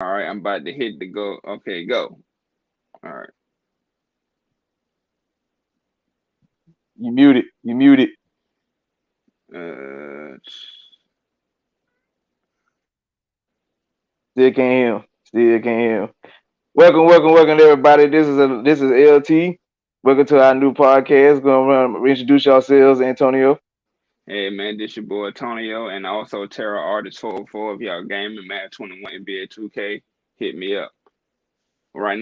All right, I'm about to hit the go. Okay, go. All right. You muted. You muted. Uh, Still can't hear him. Still can't hear him. Welcome, everybody. This is LT. Welcome to our new podcast. Going to introduce yourselves, Antonio. hey man, this your boy Antonio, and also Terra Artist 404. If y'all gaming, man, 21 NBA 2K, hit me up. Right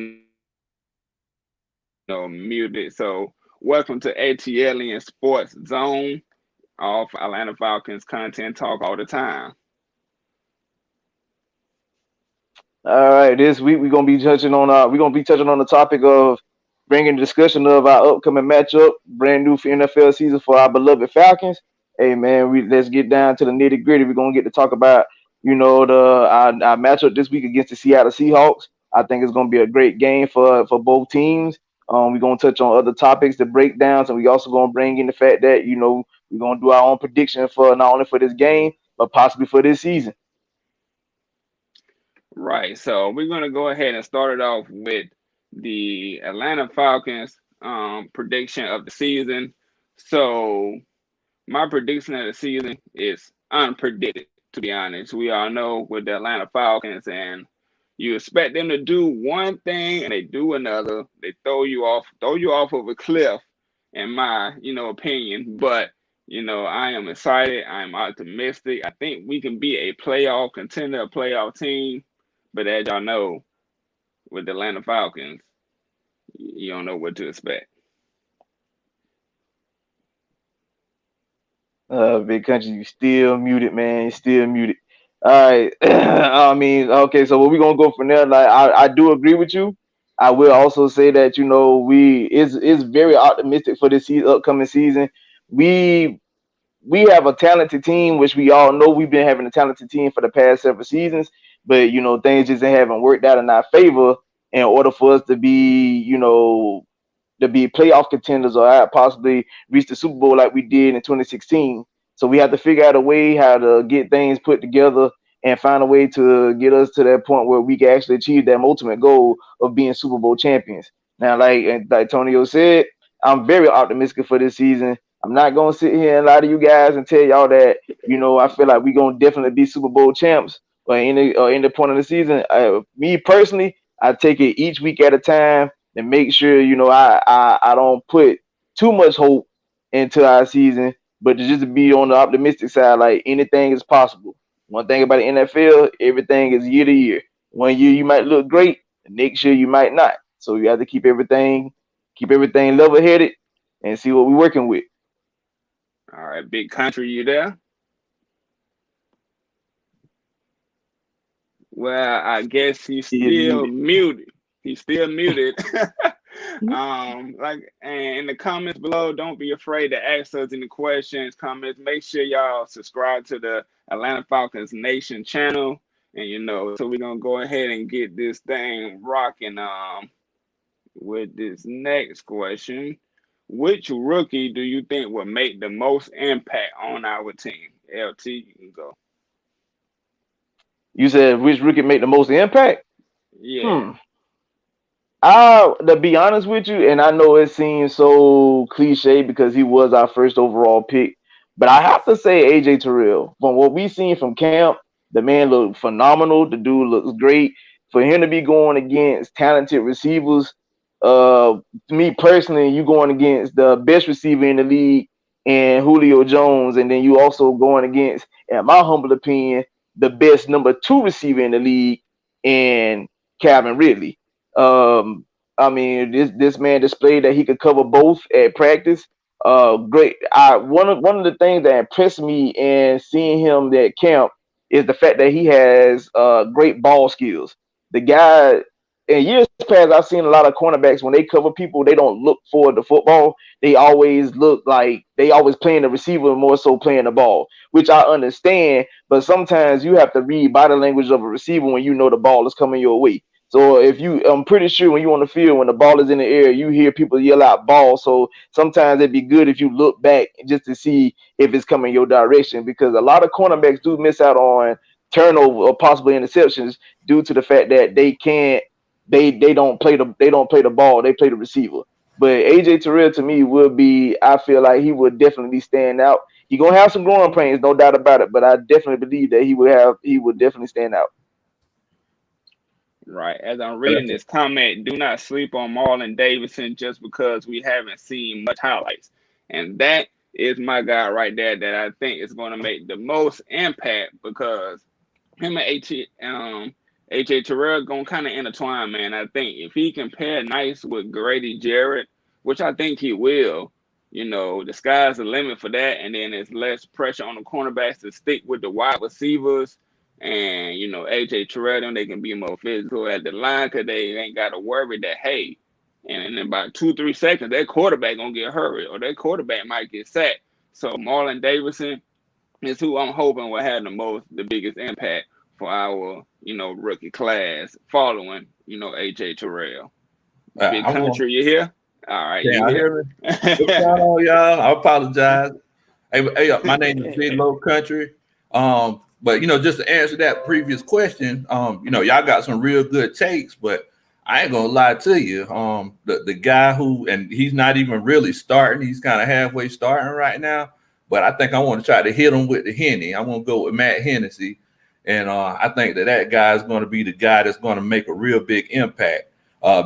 now, muted. So, welcome to ATLiens Sports Zone. All for Atlanta Falcons content talk all the time. All right, this week we're gonna be touching on the topic of bringing discussion of our upcoming matchup, brand new for NFL season for our beloved Falcons. Hey man, let's get down to the nitty gritty. We're gonna get to talk about our matchup this week against the Seattle Seahawks. I think it's gonna be a great game for both teams. We're gonna touch on other topics, the breakdowns, and we also gonna bring in the fact that we're gonna do our own prediction for not only for this game but possibly for this season. Right. So, we're going to go ahead and start it off with the Atlanta Falcons prediction of the season. So, my prediction of the season is unpredicted, to be honest. We all know with the Atlanta Falcons, and you expect them to do one thing and they do another. They throw you off of a cliff, in my, opinion. But, I am excited. I'm optimistic. I think we can be a playoff contender, a playoff team. But as y'all know, with the Atlanta Falcons, you don't know what to expect. Big country, you still muted, man. You still muted. All right. I mean, okay. So, what we gonna go from there? Like, I do agree with you. I will also say that we is very optimistic for this upcoming season. We we have a talented team, which we all know we've been having a talented team for the past several seasons. But things just haven't worked out in our favor in order for us to be playoff contenders or possibly reach the Super Bowl like we did in 2016. So we have to figure out a way how to get things put together and find a way to get us to that point where we can actually achieve that ultimate goal of being Super Bowl champions. Now, like Tonio said, I'm very optimistic for this season. I'm not gonna sit here and lie to you guys and tell y'all that I feel like we're gonna definitely be Super Bowl champs or any point of the season. Me personally, I take it each week at a time and make sure I don't put too much hope into our season, but to just be on the optimistic side, like anything is possible. One thing about the NFL, everything is year to year. One year you might look great, the next year you might not. So you have to keep everything level headed and see what we're working with. All right, big country, you there? Well, I guess he's Still still muted. muted. He's still muted. And in the comments below, don't be afraid to ask us any questions, comments. Make sure y'all subscribe to the Atlanta Falcons Nation channel. And so we're gonna go ahead and get this thing rocking. With this next question, which rookie do you think will make the most impact on our team? LT, you can go. You said which rookie made the most impact? Yeah. Hmm. To be honest with you, and I know it seems so cliche because he was our first overall pick, but I have to say AJ Terrell. From what we've seen from camp, the man looked phenomenal. The dude looks great. For him to be going against talented receivers, uh, me personally, you going against the best receiver in the league and Julio Jones, and then you also going against, in my humble opinion, the best number two receiver in the league and Calvin Ridley. I mean, this man displayed that he could cover both at practice. Great. One of the things that impressed me in seeing him at camp is the fact that he has great ball skills. The guy in years past, I've seen a lot of cornerbacks when they cover people, they don't look for the football. They always look like they always playing the receiver more so playing the ball, which I understand. But sometimes you have to read body language of a receiver when you know the ball is coming your way. So I'm pretty sure when you're on the field, when the ball is in the air, you hear people yell out ball. So sometimes it'd be good if you look back just to see if it's coming your direction because a lot of cornerbacks do miss out on turnover or possible interceptions due to the fact that they don't play the ball, they play the receiver. But AJ Terrell to me would be, I feel like he would definitely stand out. He gonna have some growing pains, no doubt about it. But I definitely believe that he would definitely stand out. Right. As I'm reading this comment, do not sleep on Marlon Davidson just because we haven't seen much highlights. And that is my guy right there that I think is going to make the most impact because him and AJ Terrell going to kind of intertwine, man. I think if he can pair nice with Grady Jarrett, which I think he will, the sky's the limit for that. And then there's less pressure on the cornerbacks to stick with the wide receivers. And, AJ Terrell, them, they can be more physical at the line because they ain't got to worry that, hey, and in about 2-3 seconds, that quarterback going to get hurried or that quarterback might get sacked. So Marlon Davidson is who I'm hoping will have the biggest impact for our, rookie class following, AJ Terrell. Big country, you here? All right, Yeah, you I here? hear me. What's going on, y'all? I apologize. Hey, my name is Big Low Country. But just to answer that previous question, y'all got some real good takes, but I ain't gonna lie to you. The guy who, and he's not even really starting, he's kind of halfway starting right now. But I think I want to try to hit him with the Henny. I want to go with Matt Hennessy, and I think that guy is going to be the guy that's going to make a real big impact.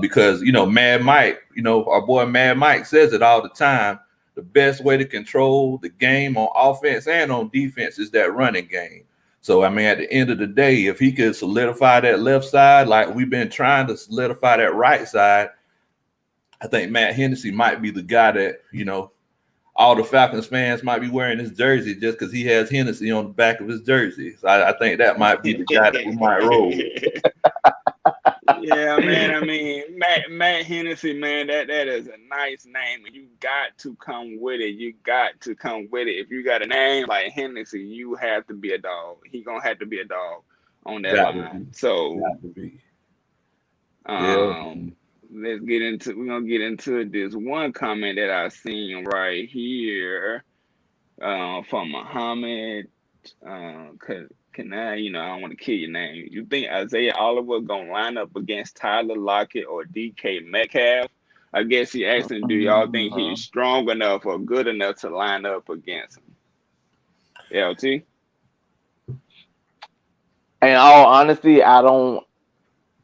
Because Mad Mike, our boy Mad Mike says it all the time. The best way to control the game on offense and on defense is that running game. So I mean, at the end of the day, if he could solidify that left side like we've been trying to solidify that right side, I think Matt Hennessy might be the guy that all the Falcons fans might be wearing his jersey just because he has Hennessy on the back of his jersey. So I think that might be the guy that we might roll with. Yeah, man. I mean, Matt Hennessy, man, that is a nice name, and you got to come with it. You got to come with it. If you got a name like Hennessy, you have to be a dog. He gonna have to be a dog on that line. So, Yeah. we're gonna get into this one comment that I seen right here, from Muhammad. Can I don't want to kill your name. You think Isaiah Oliver gonna line up against Tyler Lockett or DK Metcalf? I guess he asking, do y'all think he's strong enough or good enough to line up against him? LT? In all honesty,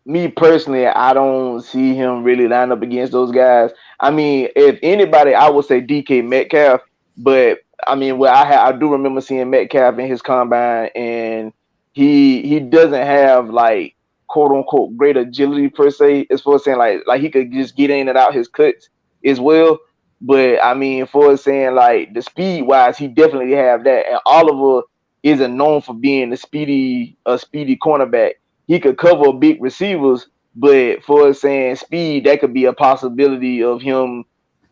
me personally, I don't see him really line up against those guys. I mean, if anybody, I would say DK Metcalf, but I mean, I do remember seeing Metcalf in his combine, and he doesn't have like quote unquote great agility per se, as far as saying like he could just get in and out his cuts as well. But I mean, for saying like the speed wise, he definitely have that, and Oliver isn't known for being a speedy cornerback. He could cover big receivers, but for saying speed, that could be a possibility of him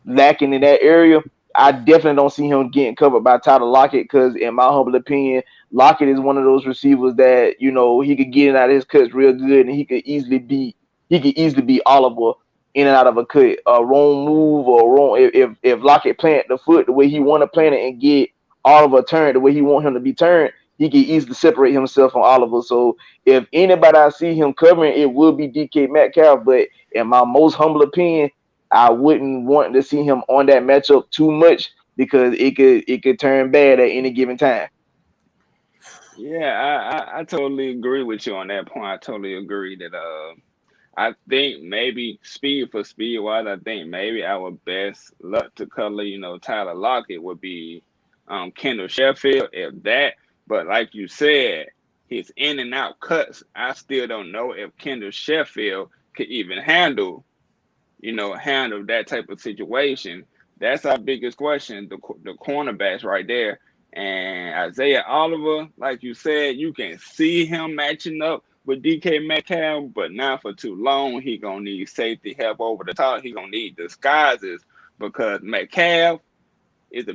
lacking in that area. I definitely don't see him getting covered by Tyler Lockett because, in my humble opinion, Lockett is one of those receivers that he could get in out of his cuts real good, and he could easily beat Oliver in and out of a cut, a wrong move or wrong. If Lockett plant the foot the way he want to plant it and get Oliver turned the way he want him to be turned, he can easily separate himself from Oliver. So if anybody I see him covering, it will be DK Metcalf. But in my most humble opinion, I wouldn't want to see him on that matchup too much because it could turn bad at any given time. Yeah, I totally agree with you on that point. I totally agree that I think maybe speed for speed wise, I think maybe our best luck to color, Tyler Lockett would be Kendall Sheffield, if that. But like you said, his in and out cuts, I still don't know if Kendall Sheffield could even handle that type of situation. That's our biggest question, the cornerbacks right there. And Isaiah Oliver, like you said, you can see him matching up with DK Metcalf, but not for too long. He gonna need safety help over the top. He gonna need disguises because Metcalf is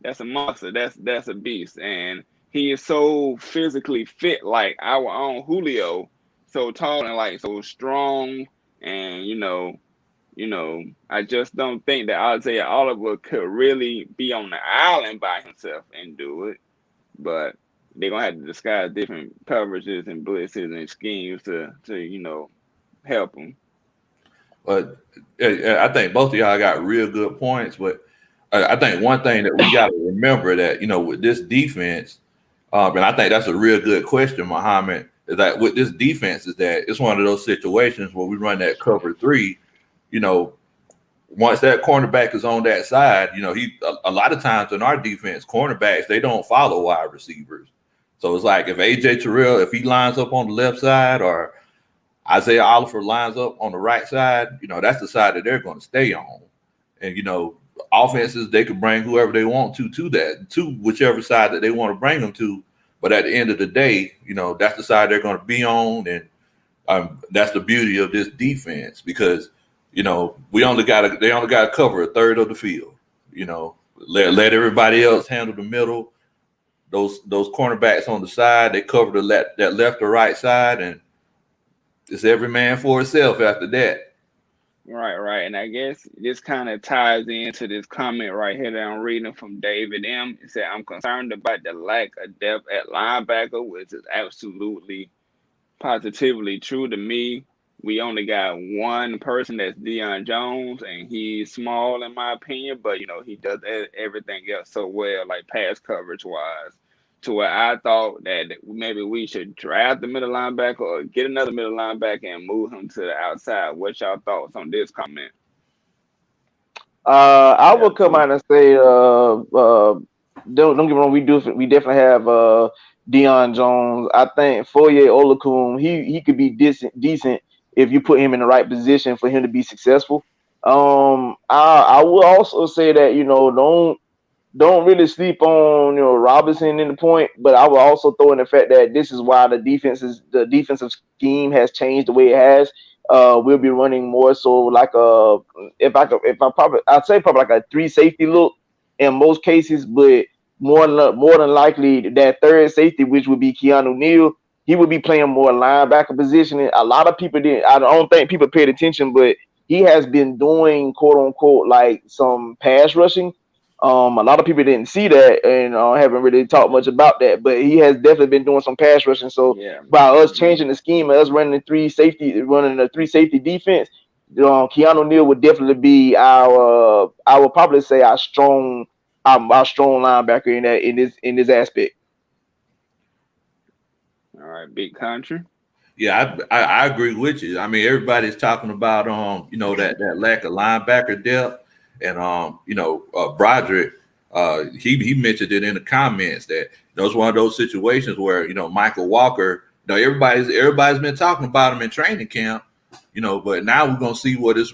that's a monster. That's a beast, and he is so physically fit, like our own Julio, so tall and like so strong, and I just don't think that Isaiah Oliver could really be on the island by himself and do it. But they're gonna have to disguise different coverages and blitzes and schemes to help them. But I think both of y'all got real good points. But I think one thing that we got to remember that with this defense, and I think that's a real good question, Muhammad, is that with this defense is that it's one of those situations where we run that cover three. Once that cornerback is on that side, he a lot of times in our defense, cornerbacks they don't follow wide receivers. So it's like if AJ Terrell, if he lines up on the left side or Isaiah Oliver lines up on the right side, that's the side that they're going to stay on. And, offenses, they can bring whoever they want to whichever side that they want to bring them to. But at the end of the day, that's the side they're going to be on. And that's the beauty of this defense because, they only got to cover a third of the field. Let everybody else handle the middle. Those cornerbacks on the side, they cover that left or right side, and it's every man for itself after that. Right. And I guess this kind of ties into this comment right here that I'm reading from David M. It said, I'm concerned about the lack of depth at linebacker, which is absolutely positively true to me. We only got one person that's Deion Jones, and he's small in my opinion, but he does everything else so well, like pass coverage wise. To where I thought that maybe we should draft the middle linebacker or get another middle linebacker and move him to the outside. What's y'all thoughts on this comment? I will come out and say, don't get me wrong, we definitely have Deion Jones. I think Foye Olakun, he could be decent if you put him in the right position for him to be successful. I will also say that don't really sleep on Robinson in the point, but I will also throw in the fact that this is why the defensive scheme has changed the way it has. We'll be running more so like I'd say probably like a three safety look in most cases, but more than likely that third safety, which would be Keanu Neal, he would be playing more linebacker position. A lot of people didn't. I don't think people paid attention, but he has been doing quote unquote like some pass rushing. A lot of people didn't see that and haven't really talked much about that, but he has definitely been doing some pass rushing. So by us changing the scheme, us running a three safety defense, Keanu Neal would definitely be I would probably say our strong linebacker in this aspect. All right, Big Country. Yeah, I agree with you. I mean, everybody's talking about that lack of linebacker depth, and Broderick, he mentioned it in the comments that it's one of those situations where Michael Walker, everybody's been talking about him in training camp, but now we're gonna see what it's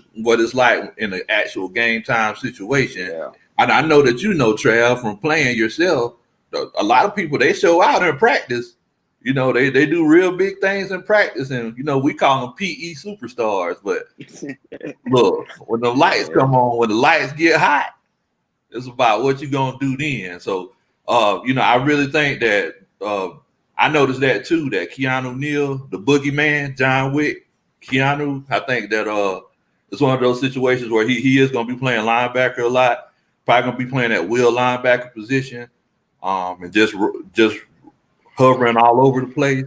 like in the actual game time situation. Yeah. I know that Trav, from playing yourself. A lot of people, they show out in practice. They do real big things in practice, and we call them PE superstars. But look, when the lights come on, when the lights get hot, it's about what you're gonna do then. So, I really think that I noticed that too. That Keanu Neal, the boogeyman, John Wick, Keanu. I think that it's one of those situations where he is gonna be playing linebacker a lot. Probably gonna be playing that will linebacker position, and just hovering all over the place.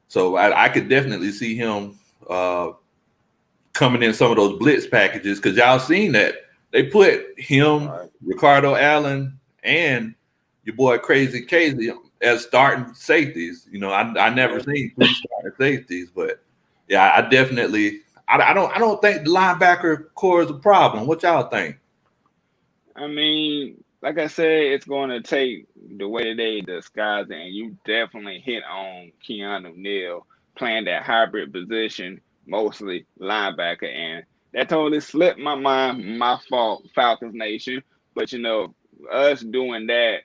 So I could definitely see him coming in some of those blitz packages because y'all seen that they put him, Ricardo Allen, and your boy Crazy Casey as starting safeties. I never seen three starting safeties, but yeah, I definitely I don't think the linebacker core is a problem. What y'all think? I mean, like I said, it's going to take the way they disguise it, and you definitely hit on Keanu Neal playing that hybrid position, mostly linebacker, and that totally slipped my mind. My fault, Falcons Nation. But us doing that,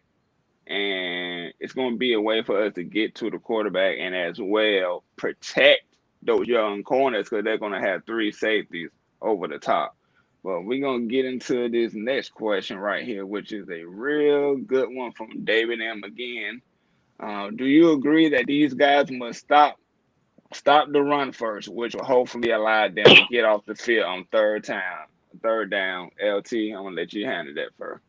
and it's going to be a way for us to get to the quarterback and as well protect those young corners because they're going to have three safeties over the top. Well, we're going to get into this next question right here, which is a real good one from David M. again. Do you agree that these guys must stop the run first, which will hopefully allow them to get off the field on third down? LT, I'm going to let you handle that first.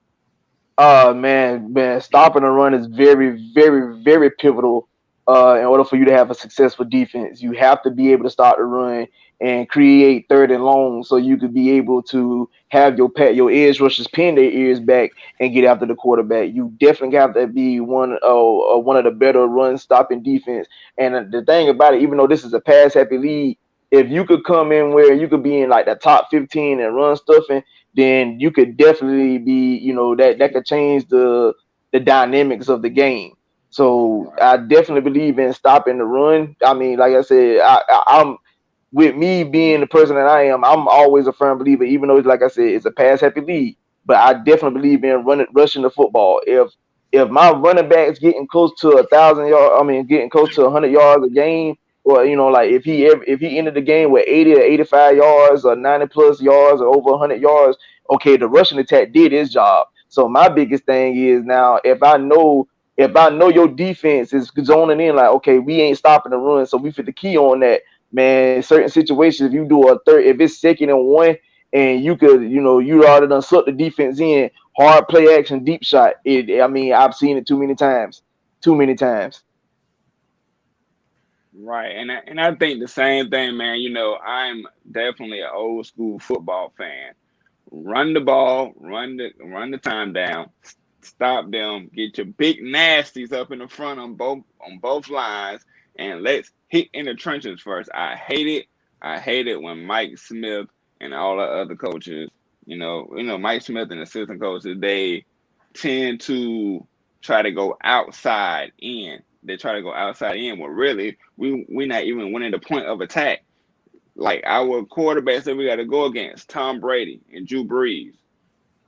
Man, stopping the run is very, very, very pivotal. In order for you to have a successful defense, you have to be able to stop the run and create third and long, so you could be able to have your edge rushers pin their ears back and get after the quarterback. You definitely have to be one of the better run stopping defense. And the thing about it, even though this is a pass happy league, if you could come in where you could be in like the top 15 and run stuffing, then you could definitely be, that could change the dynamics of the game. So Right. I definitely believe in stopping the run. I mean, like I said, I'm with me being the person that I am. I'm always a firm believer, even though it's like I said, it's a pass happy league. But I definitely believe in rushing the football. If my running back's getting close to 1,000 yards, I mean, getting close to 100 yards a game, or like if he ended the game with 80 or 85 yards or 90 plus yards or over 100 yards, okay, the rushing attack did its job. So my biggest thing is now if I know your defense is zoning in like, okay, we ain't stopping the run, so we fit the key on that, man. Certain situations, if you do a third, if it's 2nd and 1, and you could, you already done suck the defense in, hard play action, deep shot. I mean, I've seen it too many times, too many times. Right, and I think the same thing, man. I'm definitely an old school football fan. Run the ball, run the time down, stop them, get your big nasties up in the front on both lines, and let's hit in the trenches first. I hate it when Mike Smith and all the other coaches, Mike Smith and assistant coaches, they tend to try to go outside in. They try to go outside in. Well, really, we not even winning the point of attack. Like our quarterbacks that we got to go against, Tom Brady and Drew Brees.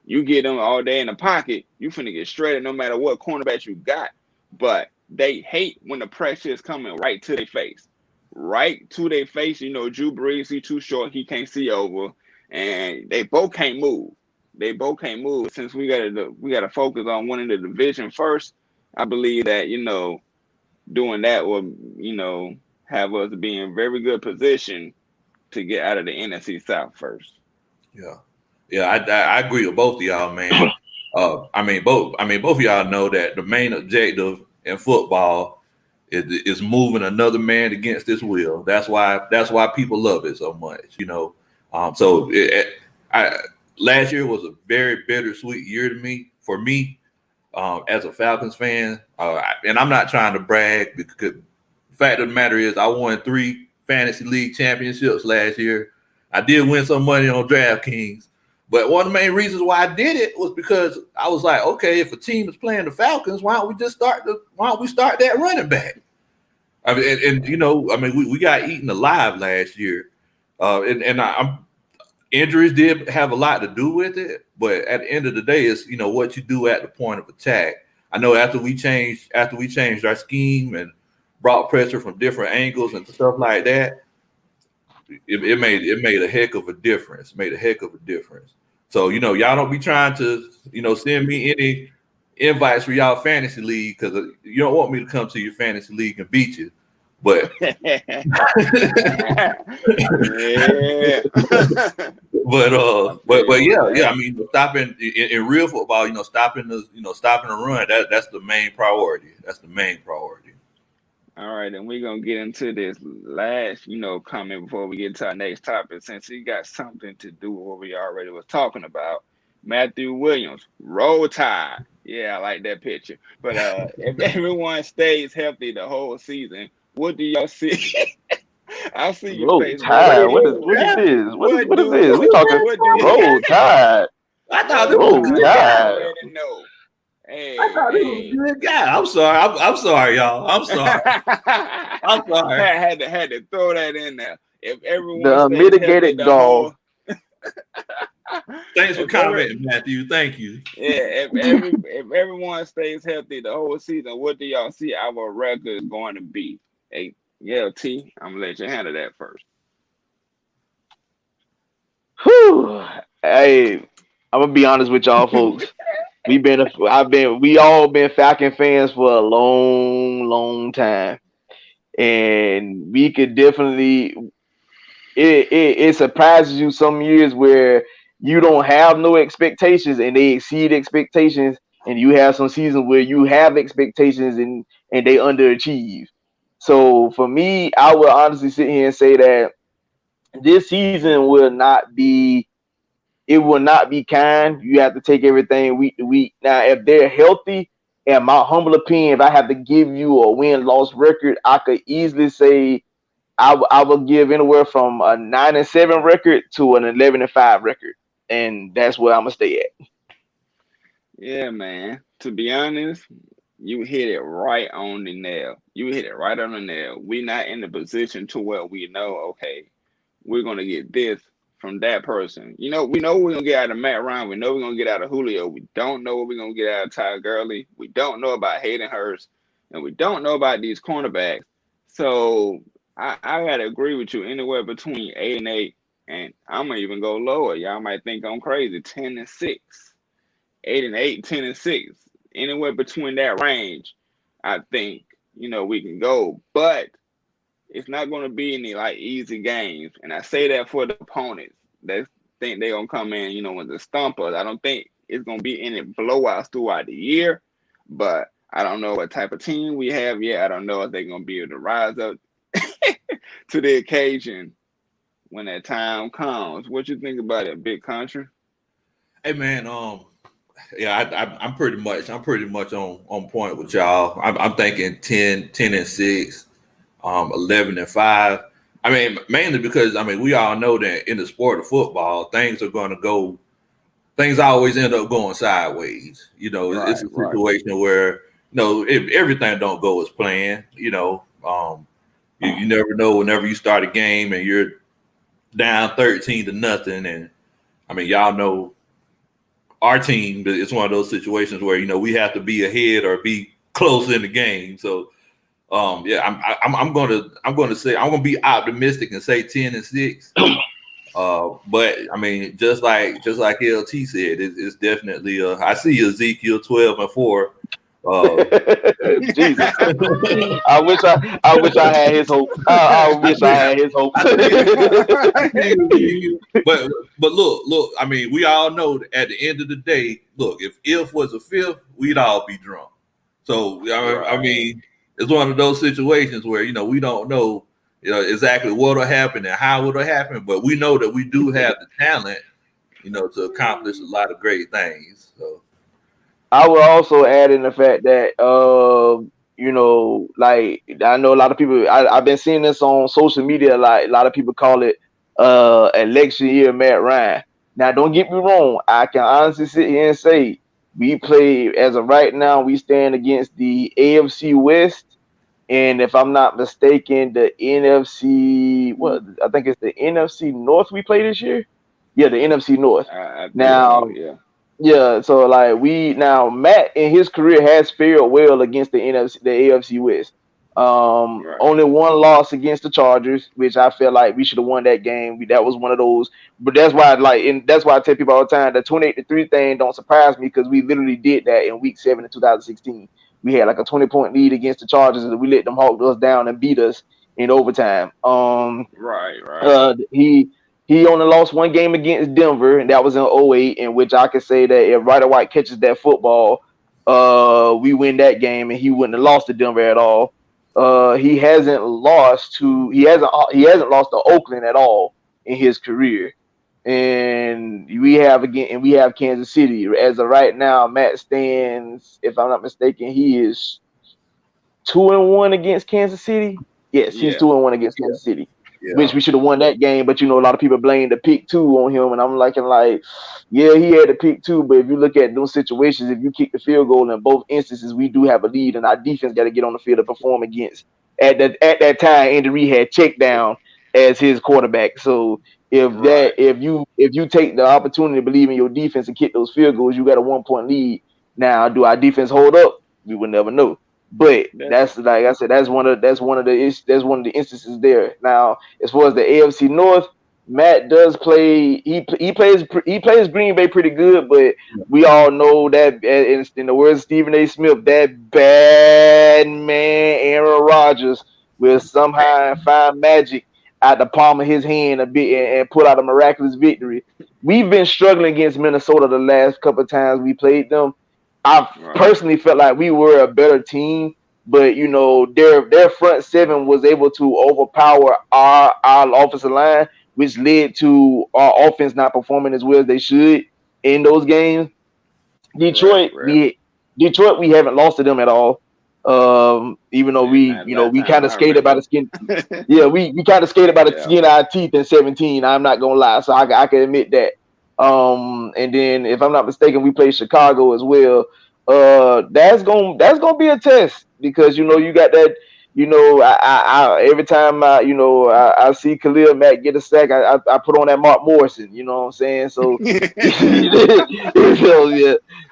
You get them all day in the pocket, you finna get shredded no matter what cornerback you got. But they hate when the pressure is coming right to their face. Right to their face. Drew Brees, he too short, he can't see over. And they both can't move. They both can't move. Since we gotta focus on winning the division first, I believe that, doing that will, have us be in very good position to get out of the NFC South first. Yeah, yeah, I agree with both of y'all, man. Both of y'all know that the main objective in football is moving another man against this will. That's why people love it so much, I last year was a very bittersweet year to me for me as a Falcons fan, and I'm not trying to brag because the fact of the matter is I won 3 fantasy league championships last year. I did win some money on DraftKings, but one of the main reasons why I did it was because I was like, okay, if a team is playing the Falcons, why don't we start that running back? I mean, we got eaten alive last year, I'm injuries did have a lot to do with it, but at the end of the day, it's what you do at the point of attack. I know after we changed our scheme and brought pressure from different angles and stuff like that, it made a heck of a difference. Made a heck of a difference. So y'all don't be trying to send me any invites for y'all fantasy league because you don't want me to come to your fantasy league and beat you. But Yeah. but yeah. I mean, stopping in real football, stopping the run. That's the main priority. That's the main priority. All right, and we're gonna get into this last, comment before we get to our next topic, since it got something to do with what we already was talking about. Matthew Williams, roll tide. Yeah, I like that picture. But if everyone stays healthy the whole season, what do y'all see? I see your Roll face, bro. Tide. What is Wait, what is this? What What is do this? We talking what do you Roll Tide. I thought this roll was a Roll tide? good You guy. Tide. already know. I Hey, thought this was a hey. good guy. I'm sorry. I'm sorry, y'all. I'm sorry. I'm sorry. had to throw that in there. If everyone The stays healthy, unmitigated the gall. whole Thanks for if every commenting, Matthew. Thank you. yeah, if everyone stays healthy the whole season, what do y'all see our record is going to be? Hey, yeah, T, I'm gonna let you handle that first. Whew. Hey, I'm gonna be honest with y'all, folks. We all been Falcon fans for a long, long time, and we could definitely. It surprises you some years where you don't have no expectations and they exceed expectations, and you have some seasons where you have expectations and they underachieve. So for me, I would honestly sit here and say that this season will not be kind. You have to take everything week to week. Now, if they're healthy, in my humble opinion, if I have to give you a win-loss record, I could easily say I will give anywhere from a 9-7 record to an 11-5 record, and that's where I'm gonna stay at. Yeah, man. To be honest, you hit it right on the nail. You hit it right on the nail. We're not in the position to where we know, okay, we're gonna get this from that person. We know we're gonna get out of Matt Ryan. We know we're gonna get out of Julio. We don't know what we're gonna get out of Ty Gurley. We don't know about Hayden Hurst, and we don't know about these cornerbacks. So I gotta agree with you. Anywhere between 8-8, and I'm gonna even go lower. Y'all might think I'm crazy. 10-6, 8-8, 10-6. Anywhere between that range, I think we can go, but it's not going to be any like easy games, and I say that for the opponents that think they're gonna come in, with the stumpers. I don't think it's gonna be any blowouts throughout the year, but I don't know what type of team we have yet. I don't know if they're gonna be able to rise up to the occasion when that time comes. What you think about it, Big Country? Hey man, yeah, I'm pretty much on point with y'all. I'm thinking 10-6. 11-5. I mean, mainly because we all know that in the sport of football, things always end up going sideways. It's a situation where if everything don't go as planned. You never know whenever you start a game and you're down 13-0, and y'all know our team. It's one of those situations where we have to be ahead or be close in the game. So. Yeah, I'm gonna say I'm gonna be optimistic and say 10-6. But just like LT said, it's definitely I see Ezekiel 12-4. Jesus, I wish I had his hope. I wish I had his hope. but look. We all know that at the end of the day, look, if was a fifth, we'd all be drunk. So it's one of those situations where we don't know exactly what'll happen and how it'll happen, but we know that we do have the talent to accomplish a lot of great things. So I would also add in the fact that like I know a lot of people. I've been seeing this on social media. Like a lot of people call it election year Matt Ryan. Now, don't get me wrong. I can honestly sit here and say we play as of right now. We stand against the AFC West, and if I'm not mistaken, the NFC. What I think it's the NFC North we play this year. Yeah, the NFC North. I think Now, so, yeah. yeah, so like Matt in his career has fared well against the AFC West. Right. Only one loss against the Chargers, which I feel like we should have won that game. That was one of those, but that's why that's why I tell people all the time the 28-3 thing don't surprise me because we literally did that in Week 7 in 2016. We had like a 20-point lead against the Chargers, and we let them hawk us down and beat us in overtime. Right. He only lost one game against Denver, and that was in 08, in which I could say that if Ryder White catches that football, we win that game, and he wouldn't have lost to Denver at all. He hasn't lost to Oakland at all in his career. And we have Kansas City. As of right now, Matt stands, if I'm not mistaken, he is 2-1 against Kansas City. Yes, he's 2-1 against Kansas City. Yeah. Which we should have won that game, but a lot of people blame the pick 2 on him, and I'm like, yeah, he had the pick 2, but if you look at those situations, if you kick the field goal in both instances, we do have a lead, and our defense got to get on the field to perform against. At that time, Andy Reid had check down as his quarterback. So if you take the opportunity to believe in your defense and kick those field goals, you got a 1-point lead. Now, do our defense hold up? We will never know. But that's like I said, that's one of the instances there. Now, as far as the AFC North, Matt does play. He plays Green Bay pretty good, but we all know that in the words of Stephen A. Smith, that bad man Aaron Rodgers will somehow find magic out the palm of his hand a bit and put out a miraculous victory. We've been struggling against Minnesota the last couple of times we played them. I Right. personally felt like we were a better team, but you know, their front seven was able to overpower our offensive line, which led to our offense not performing as well as they should in those games. Right. Detroit, Right. we haven't lost to them at all. Even though And that last we time kind of I skated by the remember. skin. Yeah, we kind of skated by the Yeah. skin of our teeth in 17. I'm not gonna lie, so I can admit that. And then if I'm not mistaken, we played Chicago as well. That's gonna be a test because you know you got that. You know, I every time I see Khalil Mack get a sack, I put on that Mark Morrison. You know what I'm saying? So,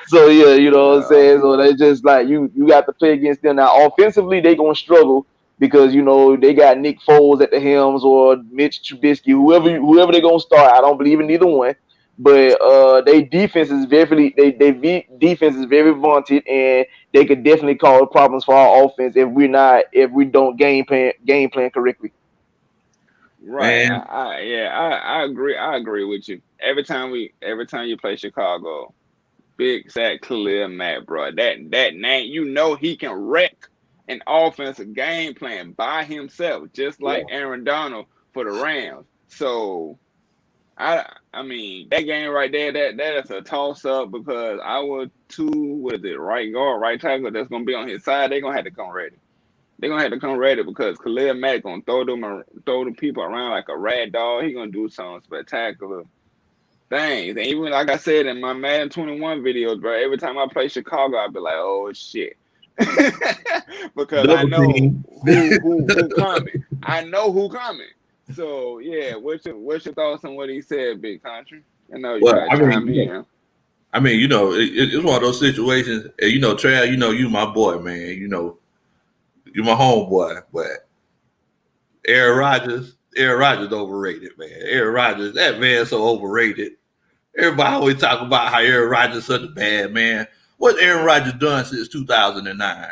so yeah, you know what I'm Yeah. saying. So they just like you got to play against them now. Offensively, they gonna struggle because you know they got Nick Foles at the helms or Mitch Trubisky, whoever they're gonna start. I don't believe in neither one, but they defense is defense is very vaunted, and they could definitely cause problems for our offense if we don't game plan correctly. Right. Man, I agree. I agree with you. Every time you play Chicago, big sack Khalil Mack, bro. That name, you know he can wreck an offensive game plan by himself, just yeah. like Aaron Donald for the Rams. So I mean that game right there, that is a toss up because our two, what is it, right guard, right tackle that's gonna be on his side, they're gonna have to come ready. They're gonna have to come ready because Khalil Mack gonna throw the people around like a rag doll. He gonna do some spectacular things. And even like I said in my Madden 21 videos, bro, every time I play Chicago, I'll be like, oh shit. Because I Double know team. who coming. I know who coming. So yeah, what's your thoughts on what he said, Big Country? I know you Well, gotta chime in. it's one of those situations. And, Trav, you my boy, man. You my homeboy, but Aaron Rodgers overrated, man. Aaron Rodgers, that man's so overrated. Everybody always talk about how Aaron Rodgers is such a bad man. What's Aaron Rodgers done since 2009?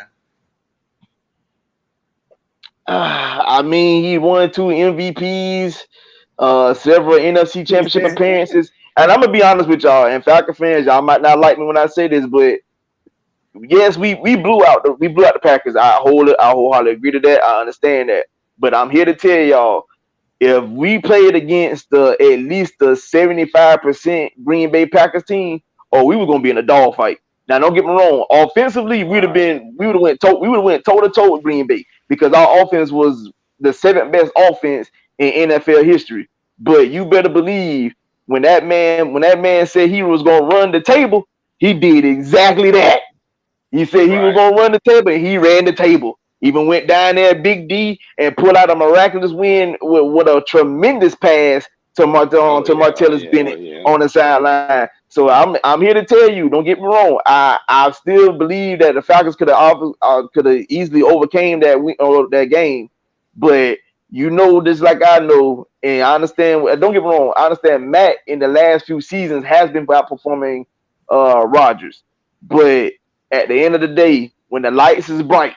I mean, he won 2 MVPs, several NFC Championship appearances, and I'm gonna be honest with y'all. And Falcon fans, y'all might not like me when I say this, but yes, we blew out the Packers. I wholeheartedly agree to that. I understand that, but I'm here to tell y'all if we played against at least the 75% Green Bay Packers team, or we were gonna be in a dogfight. Now, don't get me wrong. Offensively, Right. we would have went toe to toe with Green Bay because our offense was the seventh best offense in NFL history. But you better believe when that man said he was gonna run the table, he did exactly that. He said he was Right. gonna run the table, and he ran the table. Even went down there, Big D, and pulled out a miraculous win with a tremendous pass to Oh to yeah, oh Martellus yeah, oh Bennett yeah. on the sideline. So I'm here to tell you, don't get me wrong. I still believe that the Falcons could have easily overcame that game, but you know this like I know, and I understand. Don't get me wrong. I understand Matt in the last few seasons has been outperforming Rodgers, but at the end of the day, when the lights is bright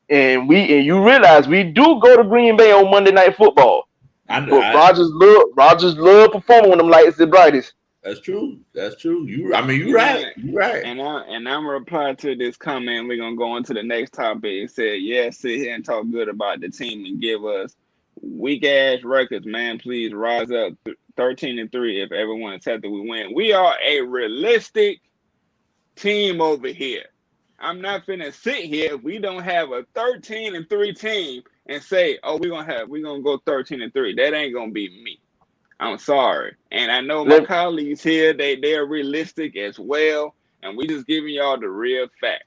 and you realize we do go to Green Bay on Monday Night Football, I, but I Rodgers love performing when them lights is brightest. That's true. That's true. You You know, right. You right. I'm gonna reply to this comment. We're gonna go on to the next topic. It said, "Yeah, sit here and talk good about the team and give us weak ass records, man. Please rise up 13-3 if everyone is happy we win. We are a realistic team over here. I'm not finna sit here if we don't have a 13-3 team and say, oh, we're gonna go 13-3. That ain't gonna be me. I'm sorry. And I know my Let, colleagues here, they're realistic as well. And we just giving y'all the real facts.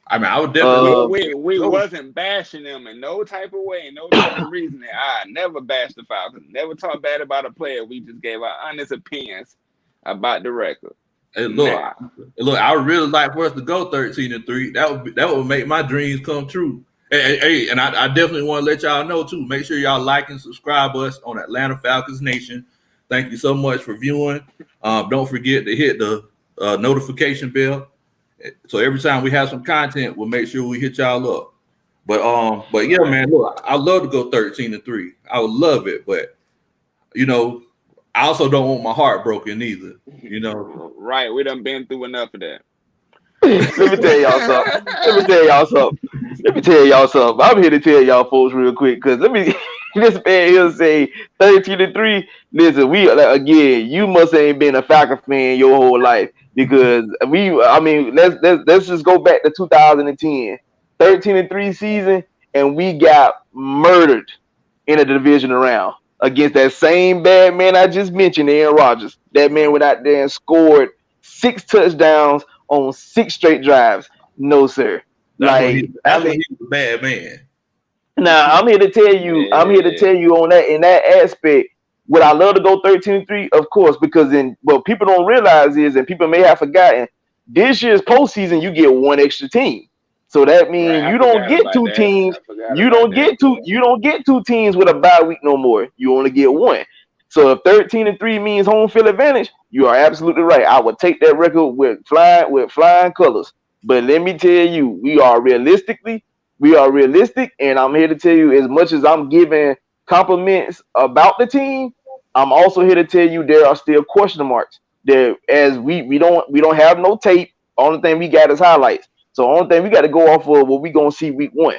I would definitely uh, love to We go. wasn't bashing them in no type of way, no type of reasoning. I never bashed the Falcons, never talked bad about a player. We just gave our honest opinions about the record. Hey, Now, I would really like for us to go 13-3. That would make my dreams come true. And I definitely want to let y'all know too. Make sure y'all like and subscribe us on Atlanta Falcons Nation. Thank you so much for viewing. Don't forget to hit the notification bell. So every time we have some content, we'll make sure we hit y'all up. But yeah, right. man, look, I love to go 13-3. I would love it, but you know, I also don't want my heart broken either. You know. Right. We done been through enough of that. Let me tell y'all something. I'm here to tell y'all folks real quick because this man here say 13-3. Listen, again, you must ain't been a Falcon fan your whole life because let's just go back to 2010, 13-3 season, and we got murdered in a division round against that same bad man I just mentioned, Aaron Rodgers. That man went out there and scored 6 touchdowns on 6 straight drives. No, sir. That's when he was a bad man. Now I'm here to tell you, on that in that aspect. Would I love to go 13-3? Of course, because what people don't realize is, and people may have forgotten, this year's postseason you get one extra team. So that means you don't get 2 teams. You don't get two teams with a bye week no more. You only get one. So if 13-3 means home field advantage, you are absolutely right. I would take that record with flying colors. But let me tell you, we are realistic, and I'm here to tell you, as much as I'm giving compliments about the team, I'm also here to tell you there are still question marks. There, as we don't have no tape. Only thing we got is highlights. So only thing we got to go off of what we gonna see week 1.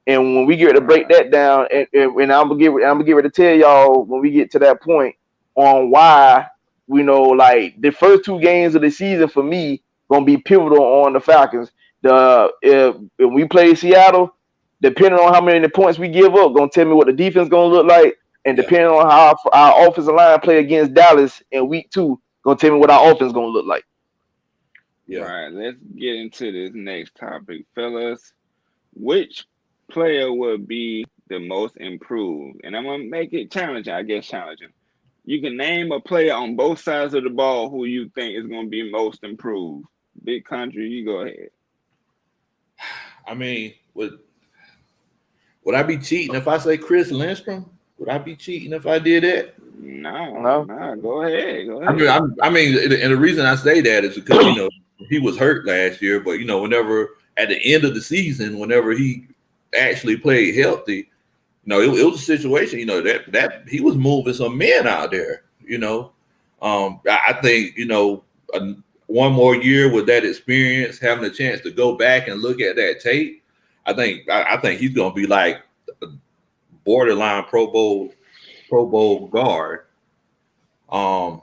And when we get to break that down, and I'm gonna get ready to tell y'all when we get to that point on why like the first 2 games of the season for me gonna be pivotal on the Falcons. If we play Seattle, depending on how many points we give up, gonna tell me what the defense gonna look like, and depending on how our offensive line play against Dallas in week 2, gonna tell me what our offense gonna look like. Yeah. All right, let's get into this next topic, fellas. Which player would be the most improved? And I'm gonna make it challenging. You can name a player on both sides of the ball who you think is gonna be most improved. Big Country, you go ahead. I mean, would I be cheating if I say Chris Lindstrom? Would I be cheating if I did that? No. Go ahead. I mean, and the reason I say that is because he was hurt last year, but whenever at the end of the season, whenever he actually played healthy, it was a situation, that he was moving some men out there. I think one more year with that experience, having a chance to go back and look at that tape, I think he's gonna be like a borderline Pro Bowl guard. On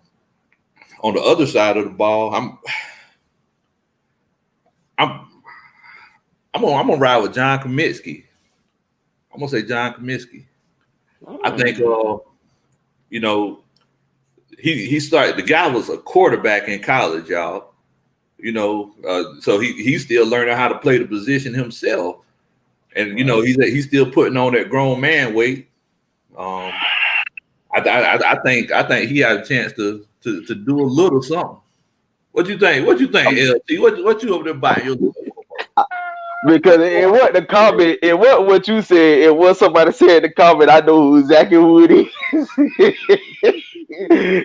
the other side of the ball, I'm gonna ride with John Cominsky. I'm gonna say John Cominsky. I think he started. The guy was a quarterback in college, y'all. So he's still learning how to play the position himself, and he's still putting on that grown man weight. I think he had a chance to do a little something. What you think? LT? What you over there buying your? Because it wasn't the comment, it wasn't what you said, it was somebody said in the comment. I know exactly who it is.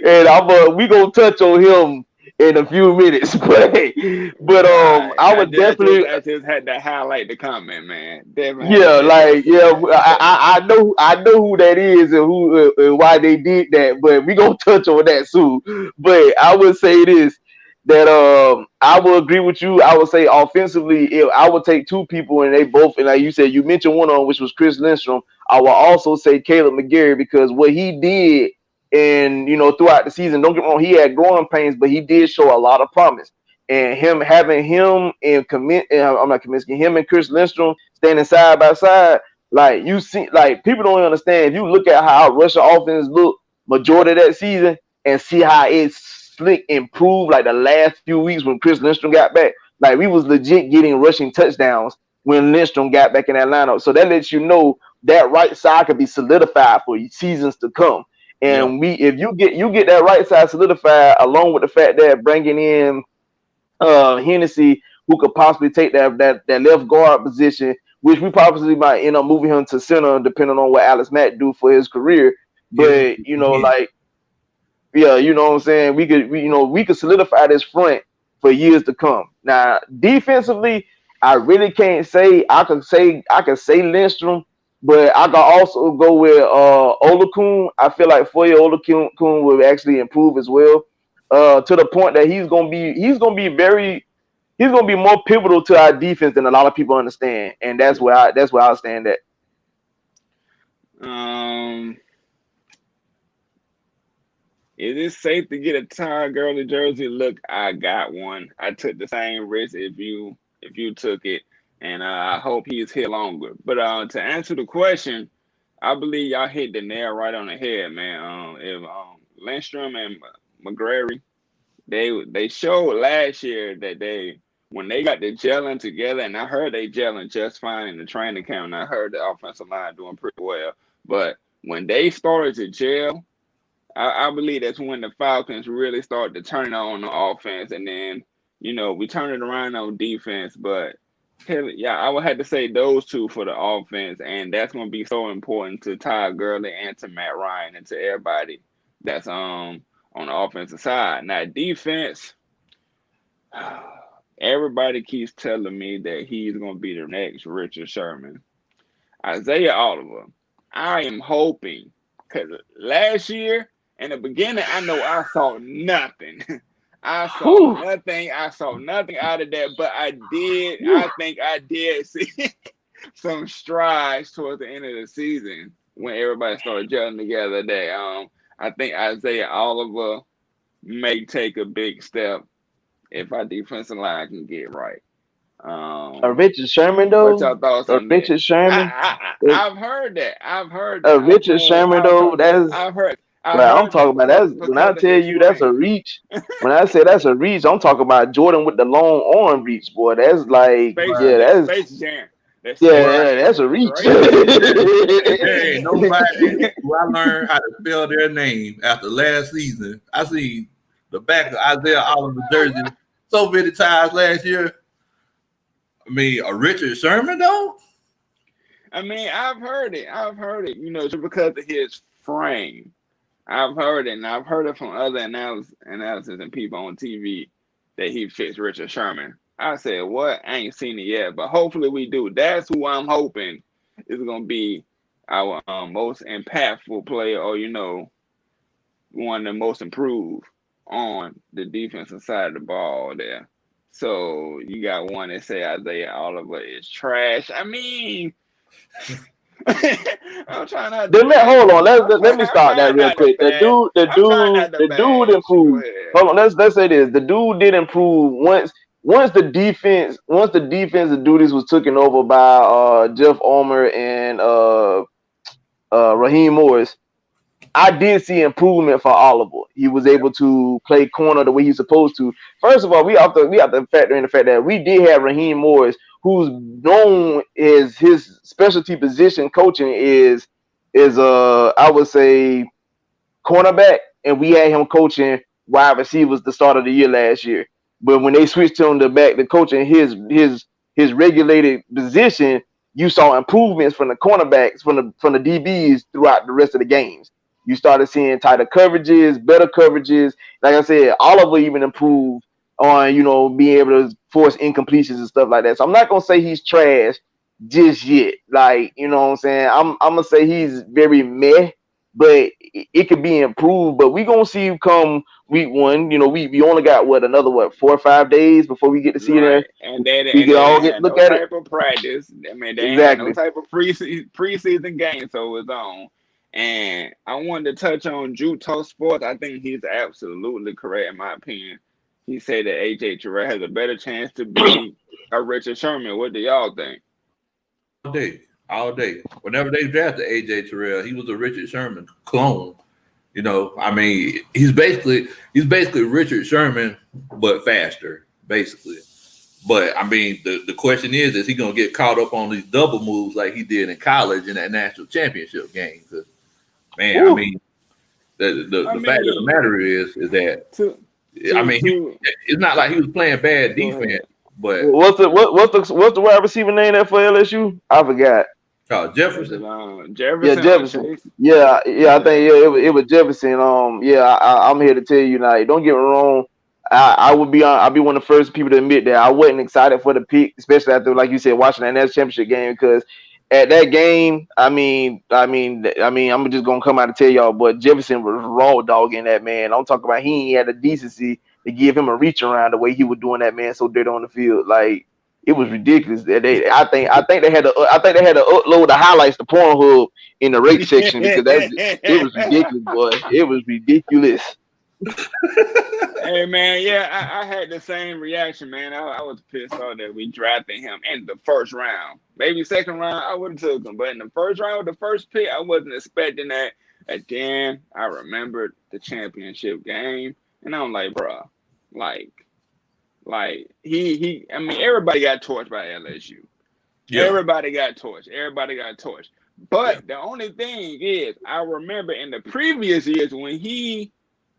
And we gonna touch on him in a few minutes, but I would definitely. I just had to highlight the comment, man. I know who that is and who and why they did that, but we gonna touch on that soon. But I would say this. That I will agree with you. I would say offensively, I would take 2 people, and they both, and like you said, you mentioned one of them, which was Chris Lindstrom. I will also say Caleb McGarry, because what he did, and throughout the season, don't get me wrong, he had growing pains, but he did show a lot of promise. And him and Chris Lindstrom standing side by side, like you see, like people don't understand. If you look at how our Russian offense looked majority of that season, and see how it's slick improved like the last few weeks when Chris Lindstrom got back, like we was legit getting rushing touchdowns when Lindstrom got back in that lineup. So that lets you know that right side could be solidified for seasons to come. And if you get that right side solidified, along with the fact that bringing in Hennessy, who could possibly take that left guard position, which we possibly might end up moving him to center depending on what Alex Mack do for his career. But you know what I'm saying? We could solidify this front for years to come. Now, defensively, I really can't say. I can say Lindstrom, but I can also go with Olakun. I feel like Foye Olakun will actually improve as well, to the point that he's gonna be he's gonna be more pivotal to our defense than a lot of people understand, and that's where I stand at. Is it safe to get a Todd Gurley jersey? Look, I got one. I took the same risk if you took it, and I hope he's here longer. But to answer the question, I believe y'all hit the nail right on the head, man. If Lindstrom and McGrary, they showed last year that when they got the gelling together, and I heard they gelling just fine in the training camp, and I heard the offensive line doing pretty well. But when they started to gel, I believe that's when the Falcons really started to turn on the offense, and then we turned it around on defense. But yeah, I would have to say those two for the offense, and that's going to be so important to Todd Gurley and to Matt Ryan and to everybody that's on the offensive side. Now defense, everybody keeps telling me that he's going to be the next Richard Sherman. Isaiah Oliver, I am hoping, because last year in the beginning, I know I saw nothing. I saw nothing out of that, but I think I did see some strides towards the end of the season when everybody started gelling together. That I think Isaiah Oliver may take a big step if our defensive line can get right. A Richard Sherman though. What's your thoughts on Richard that? Sherman. I've heard that. Richard Sherman though. I'm talking about that's when I tell you that's a reach. When I say that's a reach, I'm talking about Jordan with the long arm reach, boy. That's like that's Space Jam. That's a reach. Hey, nobody who I learned how to spell their name after last season. I seen the back of Isaiah Oliver jersey so many times last year. I mean, a Richard Sherman though. I mean, I've heard it. Just because of his frame. I've heard it, and I've heard it from other analysts and people on TV that he fits Richard Sherman. I said, what? I ain't seen it yet, but hopefully we do. That's who I'm hoping is going to be our most impactful player, or, one of the most improved on the defensive side of the ball there. So you got one that say Isaiah Oliver is trash. I mean... I'm trying not to. Hold on. Let me start that real quick. The dude improved. Hold on. Let's say this. The dude did improve once the defense of duties was taken over by Jeff Ulmer and Raheem Morris. I did see improvement for Oliver. He was able to play corner the way he's supposed to. First of all, we have to factor in the fact that we did have Raheem Morris, who's known as his specialty position coaching is I would say cornerback, and we had him coaching wide receivers the start of the year last year. But when they switched him to coaching his regulated position, you saw improvements from the cornerbacks, from the DBs throughout the rest of the games. You started seeing tighter coverages, better coverages. Like I said, Oliver even improved on, being able to force incompletions and stuff like that. So I'm not going to say he's trash just yet. Like, you know what I'm saying? I'm going to say he's very meh, but it could be improved. But we're going to see him come week one. We only got, another 4 or 5 days before we get to see it. And we all get look at it. Type of practice. I mean, they ain't no type of preseason game, so it's on. And I wanted to touch on Juto Sports. I think he's absolutely correct in my opinion. He said that AJ Terrell has a better chance to be a Richard Sherman. What do y'all think? All day. Whenever they drafted AJ Terrell, he was a Richard Sherman clone. I mean, he's basically Richard Sherman, but faster, basically. But I mean, the question is he gonna get caught up on these double moves like he did in college in that national championship game? Because man, I mean, the fact of the matter is that it's not like he was playing bad defense. But what's the wide receiver name there for LSU? I forgot. Jefferson. Jefferson. Yeah. I think it was Jefferson. I'm here to tell you now. Don't get me wrong. I'll be one of the first people to admit that I wasn't excited for the pick, especially after, like you said, watching that national championship game. Because at that game, I'm just gonna come out and tell y'all, but Jefferson was raw dogging that man. I'm talking about he ain't had the decency to give him a reach around the way he was doing that man so dirty on the field. Like it was ridiculous. I think they had to upload the highlights to Pornhub in the rate section because it was ridiculous, boy. It was ridiculous. Hey man, yeah, I had the same reaction, man. I was pissed off that we drafted him in the first round. Maybe second round, I would have took him, but in the first round, the first pick, I wasn't expecting that. And then I remembered the championship game, and I'm like, bro, like he. I mean, everybody got torched by LSU. Yeah. Everybody got torched. But the only thing is, I remember in the previous years when he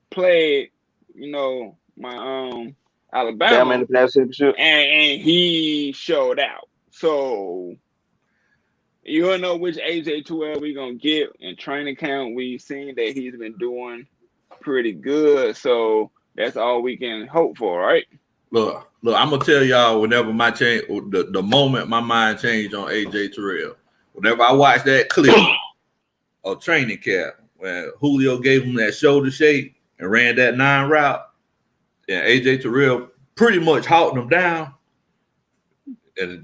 played, my Alabama in the championship, and he showed out. So you don't know which AJ12 we gonna get in training camp. We've seen that he's been doing pretty good, so that's all we can hope for, right? Look, I'm gonna tell y'all whenever the moment my mind changed on AJ Terrell. Whenever I watched that clip of training camp when Julio gave him that shoulder shake and ran that 9 route, and AJ Terrell pretty much hawked him down and,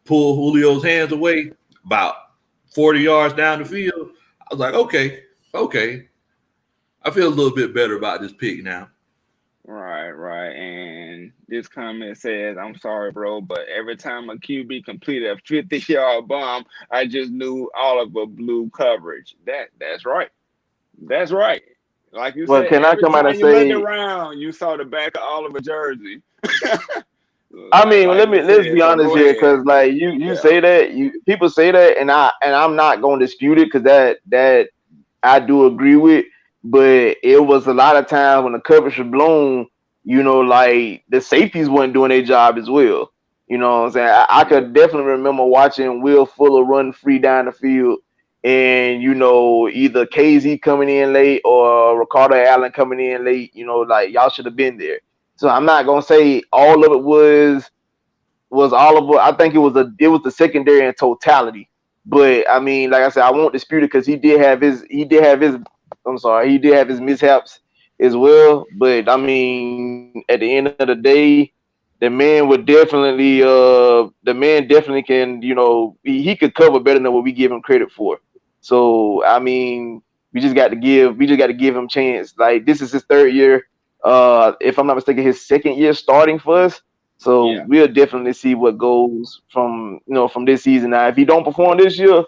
pulled Julio's hands away about 40 yards down the field. I was like, okay. I feel a little bit better about this pick now. Right. And this comment says, I'm sorry, bro, but every time a QB completed a 50-yard bomb, I just knew Oliver blew coverage. That's right. Like you said, can I come out and say, you looked around, you saw the back of Oliver jersey. I mean, let's be honest here, because like you say that, people say that, and I'm not going to dispute it, because that I do agree with. But it was a lot of times when the coverage was blown, like the safeties weren't doing their job as well. You know what I'm saying? I could definitely remember watching Will Fuller run free down the field, and either KZ coming in late or Ricardo Allen coming in late. Like y'all should have been there. So I'm not gonna say all of it was Oliver. I think it was the secondary in totality. But I mean, like I said, I won't dispute it because he did have his mishaps as well. But I mean, at the end of the day, the man definitely can, he could cover better than what we give him credit for. So I mean, we just got to give him a chance. Like this is his third year. If I'm not mistaken, his second year starting for us. So we'll definitely see what goes from this season. Now, if he don't perform this year,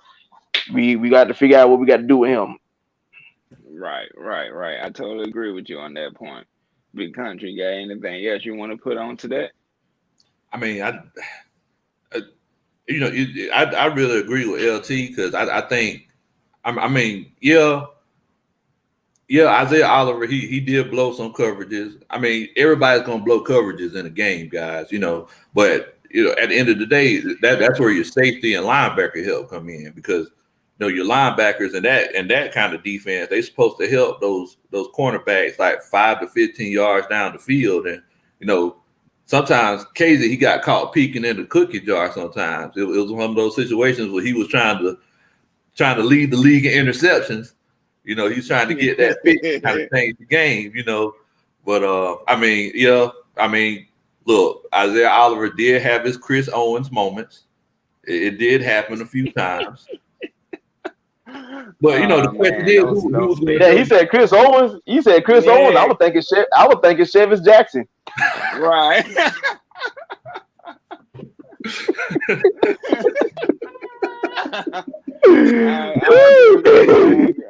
we got to figure out what we got to do with him. Right. I totally agree with you on that point. Big country guy. Anything else you want to put on to that? I mean, I really agree with LT because I think, Isaiah Oliver, he did blow some coverages. I mean, everybody's gonna blow coverages in a game, guys. But at the end of the day, that's where your safety and linebacker help come in because your linebackers and that kind of defense, they're supposed to help those cornerbacks like 5 to 15 yards down the field. And sometimes Casey, he got caught peeking in the cookie jar. Sometimes it was one of those situations where he was trying to lead the league in interceptions. He's trying to get that pick to kind of change the game. But look, Isaiah Oliver did have his Chris Owens moments. It did happen a few times. But the question is, who he said Chris Owens. He said Chris Owens. I would think it's Chevis Jackson. Right.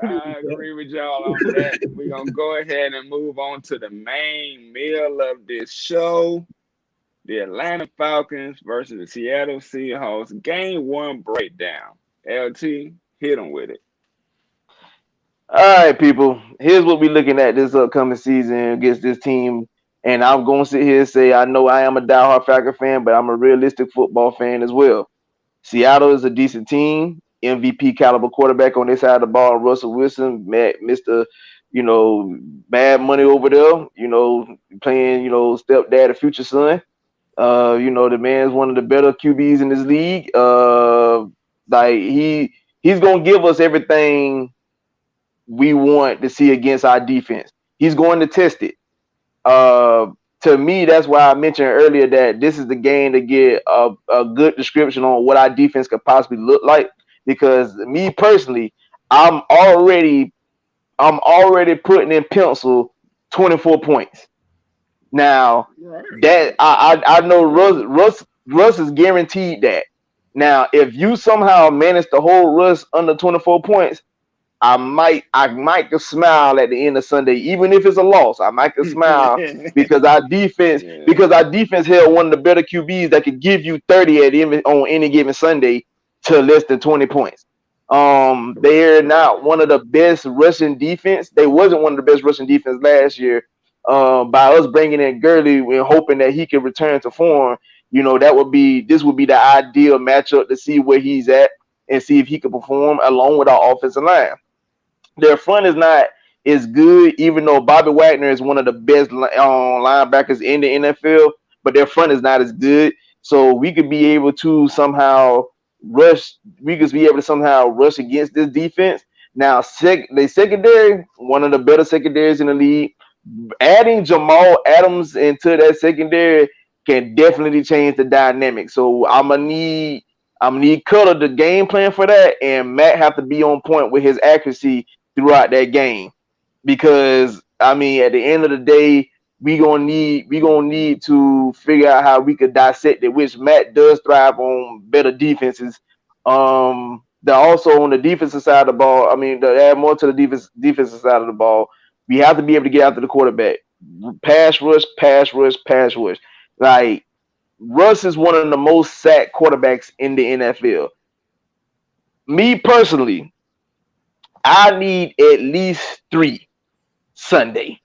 I agree with y'all on that. We're gonna go ahead and move on to the main meal of this show. The Atlanta Falcons versus the Seattle Seahawks. Game 1 breakdown. LT, hit them with it. All right, people. Here's what we're looking at this upcoming season against this team. And I'm going to sit here and say, I know I am a diehard Falcon fan, but I'm a realistic football fan as well. Seattle is a decent team. MVP caliber quarterback on this side of the ball. Russell Wilson, Mr. Bad money over there, playing, stepdad or future son. The man's one of the better QBs in this league. He's going to give us everything we want to see against our defense. He's going to test it. Uh, to me, that's why I mentioned earlier that this is the game to get a good description on what our defense could possibly look like. Because me personally, I'm already putting in pencil 24 points. Now Right. that I know Russ is guaranteed that. Now, if you somehow manage to hold Russ under 24 points, I might could smile at the end of Sunday, even if it's a loss. I might could smile because Yeah. our defense held one of the better QBs that could give you 30 on any given Sunday to less than 20 points. Correct. They're Correct. not one of the best rushing defense. They wasn't one of the best rushing defense last year. By us bringing in Gurley and hoping that he could return to form, this would be the ideal matchup to see where he's at and see if he can perform along with our offensive line. Their front is not as good, even though Bobby Wagner is one of the best linebackers in the NFL, but their front is not as good. So we could be able to somehow rush. We could be able to somehow rush against this defense. Now, the secondary, one of the better secondaries in the league. Adding Jamal Adams into that secondary can definitely change the dynamic. So I'm gonna need Cutter the game plan for that, and Matt have to be on point with his accuracy throughout that game. Because I mean, at the end of the day, we gonna need to figure out how we could dissect it, which Matt does thrive on better defenses. They're also on the defensive side of the ball. I mean, to add more to the defensive side of the ball, we have to be able to get after the quarterback. Pass rush, pass rush, pass rush. Like Russ is one of the most sacked quarterbacks in the NFL. Me personally, I need at least three Sunday.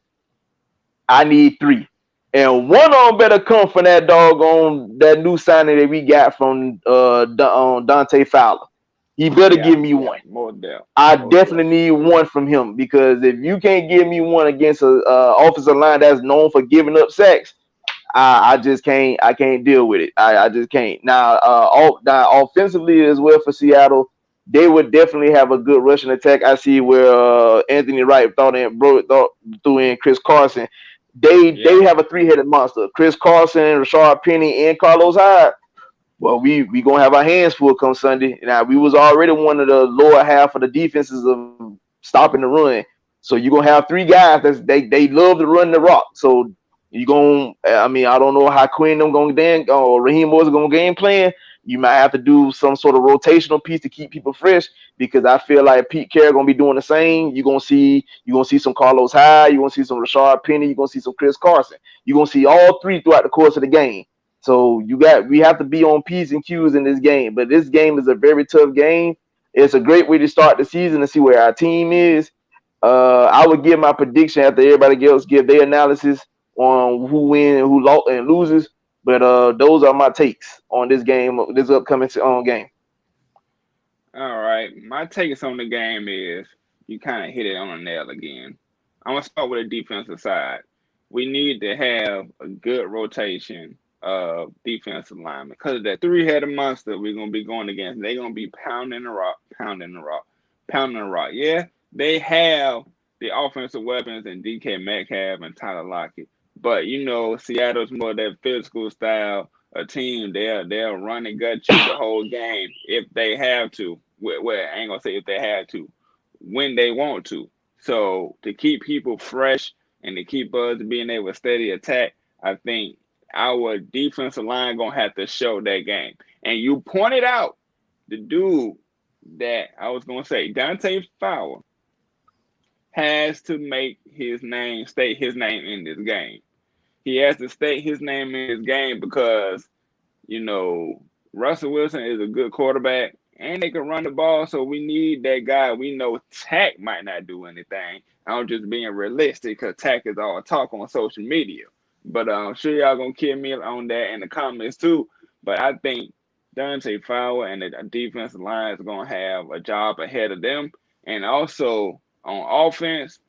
I need three. And one of them better come from that doggone that new signing that we got from Dante Fowler. He better Yeah. give me Yeah. one. More depth. I More depth. definitely need one from him because if you can't give me one against a offensive line that's known for giving up sacks, I just can't. I can't deal with it. I just can't. Now offensively as well for Seattle, they would definitely have a good rushing attack. I see where Anthony Wright threw in Chris Carson. They Yeah. have a three-headed monster: Chris Carson, Rashard Penny, and Carlos Hyde. Well, we gonna have our hands full come Sunday. Now we was already one of the lower half of the defenses of stopping the run. So you're gonna have three guys they love to run the rock. So you gonna I mean I don't know how Quinn them gonna then or Raheem was gonna game plan. You might have to do some sort of rotational piece to keep people fresh because I feel like Pete Carroll gonna be doing the same. You're gonna see some Carlos Hyde, you're gonna see some Rashard Penny, you're gonna see some Chris Carson. You're gonna see all three throughout the course of the game. So we have to be on P's and Q's in this game. But this game is a very tough game. It's a great way to start the season to see where our team is. I would give my prediction after everybody else give their analysis on who wins, who lost and loses. But those are my takes on this game, this upcoming game. All right. My takes on the game is you kind of hit it on the nail again. I'm gonna start with the defensive side. We need to have a good rotation of defensive linemen because that three-headed monster we're gonna be going against. They're gonna be pounding the rock, pounding the rock, pounding the rock. Yeah, they have the offensive weapons and DK Metcalf and Tyler Lockett, but Seattle's more that physical style a team. They'll run and gut you the whole game if they have to. Well, I ain't gonna say if they have to, when they want to. So to keep people fresh and to keep us being able to steady attack, I think our defensive line gonna have to show that game. And you pointed out the dude that I was gonna say, Dante Fowler, has to make his name state his name in this game. He has to state his name in this game because you know, Russell Wilson is a good quarterback and they can run the ball. So we need that guy. We know Tack might not do anything. I'm just being realistic because Tack is all talk on social media. But I'm sure y'all gonna kill me on that in the comments too. But I think Dante Fowler and the defensive line is gonna have a job ahead of them. And also on offense,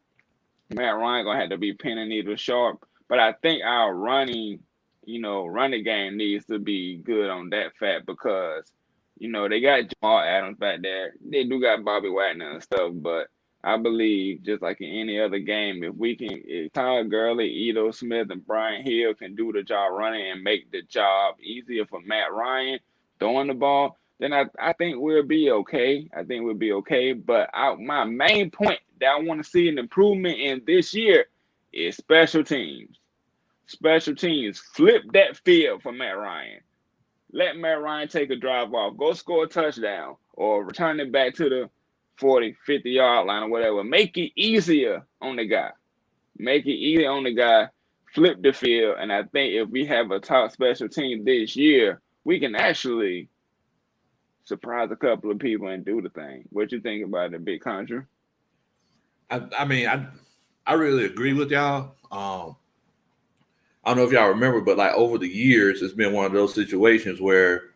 Matt Ryan gonna have to be pin and needle sharp. But I think our running game needs to be good on that fact because they got Jamal Adams back there. They do got Bobby Wagner and stuff, but I believe, just like in any other game, if Todd Gurley, Ito Smith, and Brian Hill can do the job running and make the job easier for Matt Ryan throwing the ball, then I think we'll be okay. I think we'll be okay. But my main point that I want to see an improvement in this year is special teams. Special teams. Flip that field for Matt Ryan. Let Matt Ryan take a drive off, go score a touchdown, or return it back to the 40, 50-yard line or whatever. Make it easier on the guy. Make it easy on the guy. Flip the field. And I think if we have a top special team this year, we can actually surprise a couple of people and do the thing. What you think about it, Big Contra? I mean, I really agree with y'all. I don't know if y'all remember, but like over the years, it's been one of those situations where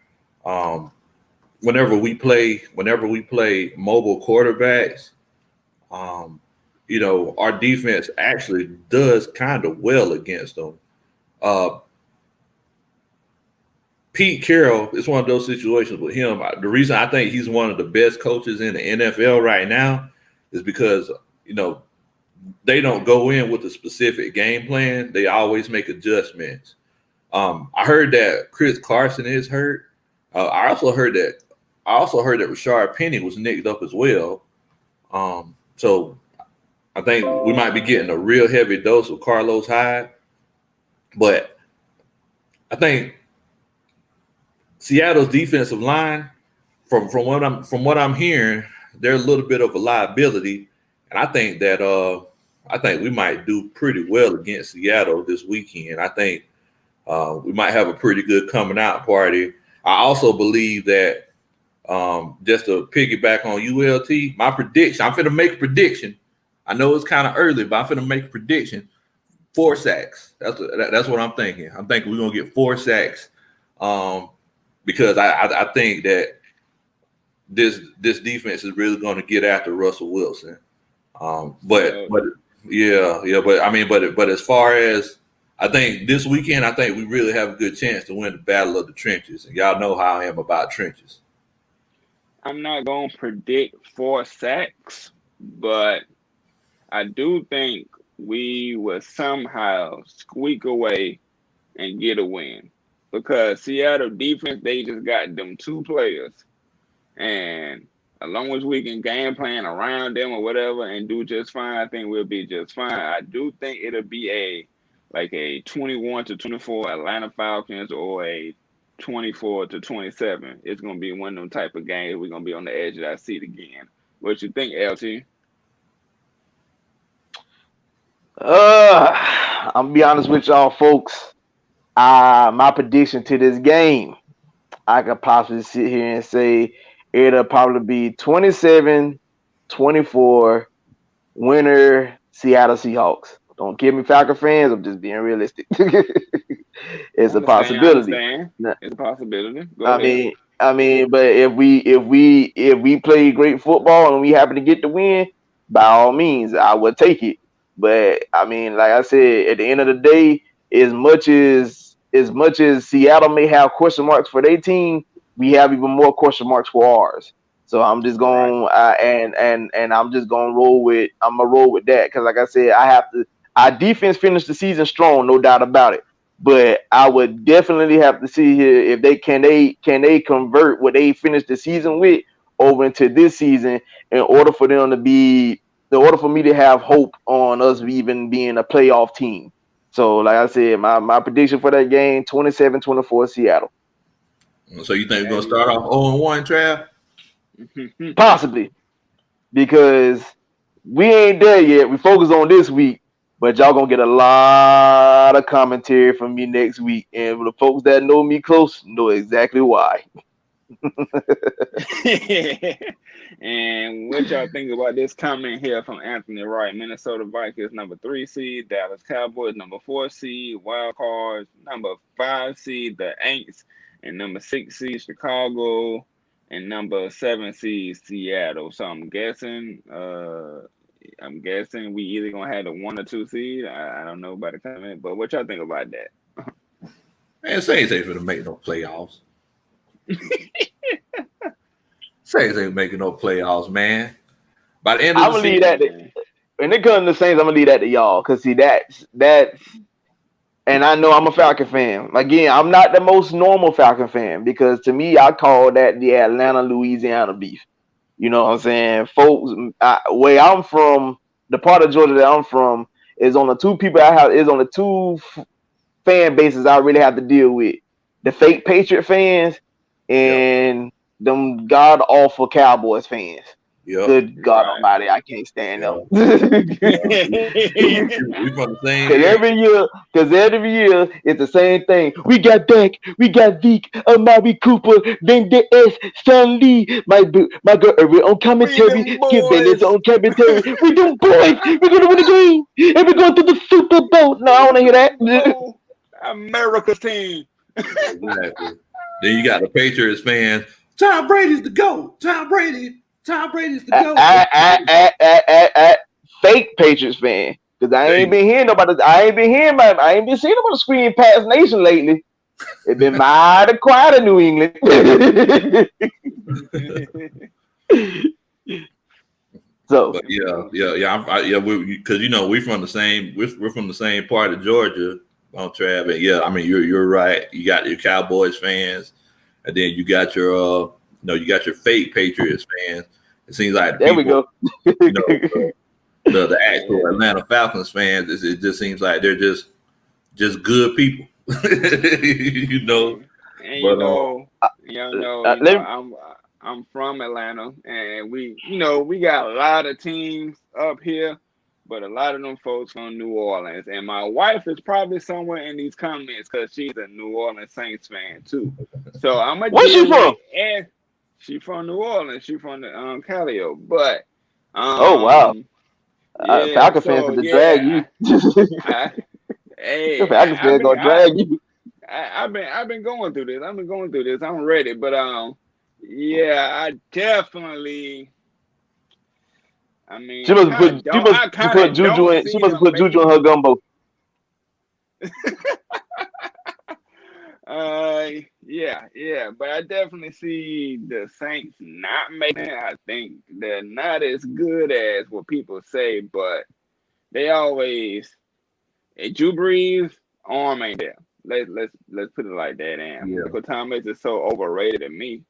whenever we play mobile quarterbacks, our defense actually does kind of well against them. Pete Carroll is one of those situations with him. The reason I think he's one of the best coaches in the NFL right now is because, they don't go in with a specific game plan. They always make adjustments. I heard that Chris Carson is hurt. I also heard that Rashard Penny was nicked up as well. So I think we might be getting a real heavy dose of Carlos Hyde. But I think Seattle's defensive line, from what I'm hearing, they're a little bit of a liability, and I think that we might do pretty well against Seattle this weekend. I think we might have a pretty good coming out party. I also believe that just to piggyback on ULT, my prediction, I'm finna make a prediction. I know it's kind of early, but I'm finna make a prediction. 4 sacks. That's what I'm thinking. I'm thinking we're gonna get 4 sacks. Because I think that this defense is really going to get after Russell Wilson. But as far as I think this weekend, I think we really have a good chance to win the battle of the trenches. And y'all know how I am about trenches. I'm not going to predict 4 sacks, but I do think we will somehow squeak away and get a win. Because Seattle defense, they just got them 2 players. And as long as we can game plan around them or whatever and do just fine, I think we'll be just fine. I do think it'll be a 21-24 Atlanta Falcons or a 24-27. It's going to be one of them type of games. We're going to be on the edge of that seat again. What you think, LT? I'm going to be honest with y'all, folks. My prediction to this game, I could possibly sit here and say it'll probably be 27-24 winner Seattle Seahawks. Don't give me Falcon fans. I'm just being realistic. It's a possibility. It's a possibility. I mean, but if we play great football and we happen to get the win, by all means, I would take it. But I mean, like I said, at the end of the day, as much as Seattle may have question marks for their team, we have even more question marks for ours. So I'm just going and I'm just going to roll with that because, like I said, our defense finished the season strong, no doubt about it. But I would definitely have to see here if they can convert what they finished the season with over into this season in order for me to have hope on us even being a playoff team. So, like I said, my prediction for that game, 27-24 Seattle. So you think we're going to start off 0-1, Trav? Possibly. Because we ain't there yet. We focus on this week, but y'all going to get a lot of commentary from me next week. And the folks that know me close know exactly why. And what y'all think about this comment here from Anthony Wright? Minnesota Vikings number 3 seed, Dallas Cowboys number 4 seed, Wild Cards number 5 seed, the Aints, and number 6 seed Chicago, and number 7 seed Seattle. So I'm guessing we either gonna have the 1 or 2 seed. I don't know about the comment, but what y'all think about that? Man, Saints ain't gonna make no playoffs. Saints ain't making no playoffs, man. By the end of I'm the gonna leave season, that. When it comes to the Saints, I'm gonna leave that to y'all. Cause see that's. And I know I'm a Falcon fan. Again, I'm not the most normal Falcon fan because to me, I call that the Atlanta, Louisiana beef. You know what I'm saying? Folks, where I'm from, the part of Georgia that I'm from, is on the two people I have, is on the two fan bases I really have to deal with. The fake Patriot fans yep, and them god awful Cowboys fans. yep, Good God Right. Almighty, I can't stand yeah. them. We from the same Cause area. every year it's the same thing. We got Dak, we got Zeke, Amari Cooper, then the S, Sean Lee, my girl Irvin on We commentary, them Skip Bayless boys. on commentary. We them boys, we're gonna win the game, and we're going to the Super Bowl. No, I wanna hear that. Super Bowl. America's team. Exactly. Then you got the Patriots fans. Tom Brady's the GOAT. Tom Brady's the GOAT. Fake Patriots fan. Cause I ain't been seeing nobody screaming past nation lately. It's been mighty quiet in New England. So, But yeah, because we're from the same part of Georgia on Trav. And yeah, I mean you're right. You got your Cowboys fans, and then you got your you got your fake Patriots fans. It seems like there we go. The actual Atlanta Falcons fans, it just seems like they're just good people. I'm from Atlanta, and we got a lot of teams up here, but a lot of them folks from New Orleans. And my wife is probably somewhere in these comments because she's a New Orleans Saints fan too. So I'm gonna. Where's she from? And she from New Orleans. She from the Calio, but oh wow. yeah, Falcon fans for the drag you. Falcon fans gonna drag you. I've been going through this. I'm ready, but yeah, I definitely. I mean, She must put Juju in her gumbo. Yeah, but I definitely see the Saints not making it. I think they're not as good as what people say, but they always. Drew Brees' arm ain't there. Let's put it like that. And Michael Thomas is so overrated to me.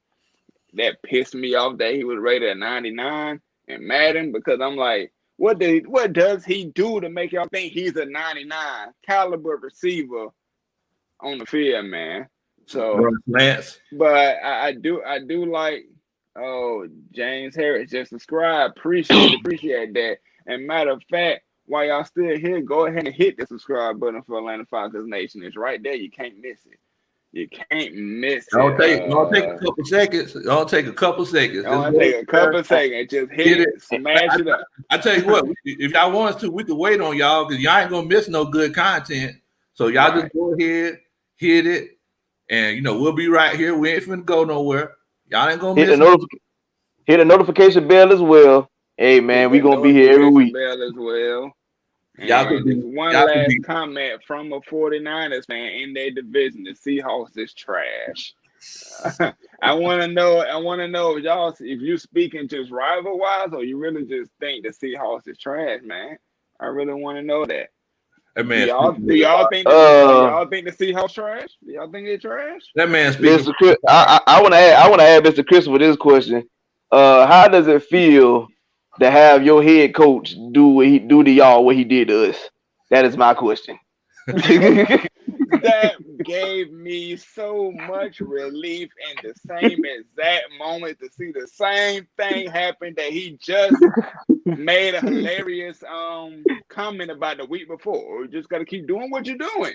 That pissed me off that he was rated at 99 in Madden because I'm like, what does he do to make y'all think he's a 99 caliber receiver on the field, man? So, but I do like James Harris just subscribe. Appreciate that. And matter of fact, while y'all still here, go ahead and hit the subscribe button for Atlanta Falcons Nation. It's right there. You can't miss it. You can't miss it. Don't take a couple seconds. Don't take a couple seconds. Just hit it, smash it up. I tell you what, if y'all want us to, we can wait on y'all because y'all ain't gonna miss no good content. So y'all just go ahead, hit it, and we'll be right here. We ain't finna go nowhere. Y'all ain't gonna hit the notification bell as well. Hey man, we gonna be here every week. Bell as well. Y'all could be, one last comment from a 49ers fan in their division. The Seahawks is trash. I want to know if you speaking just rival wise or you really just think the Seahawks is trash, man. I really want to know that. That man, do y'all think the Seahawks trash? Do y'all think they're trash? That man speaking. Mr. Chris, I want to add Mr. Chris with this question. How does it feel to have your head coach do to y'all what he did to us? That is my question. That gave me so much relief in the same exact moment to see the same thing happen that he just made a hilarious comment about the week before. You just got to keep doing what you're doing.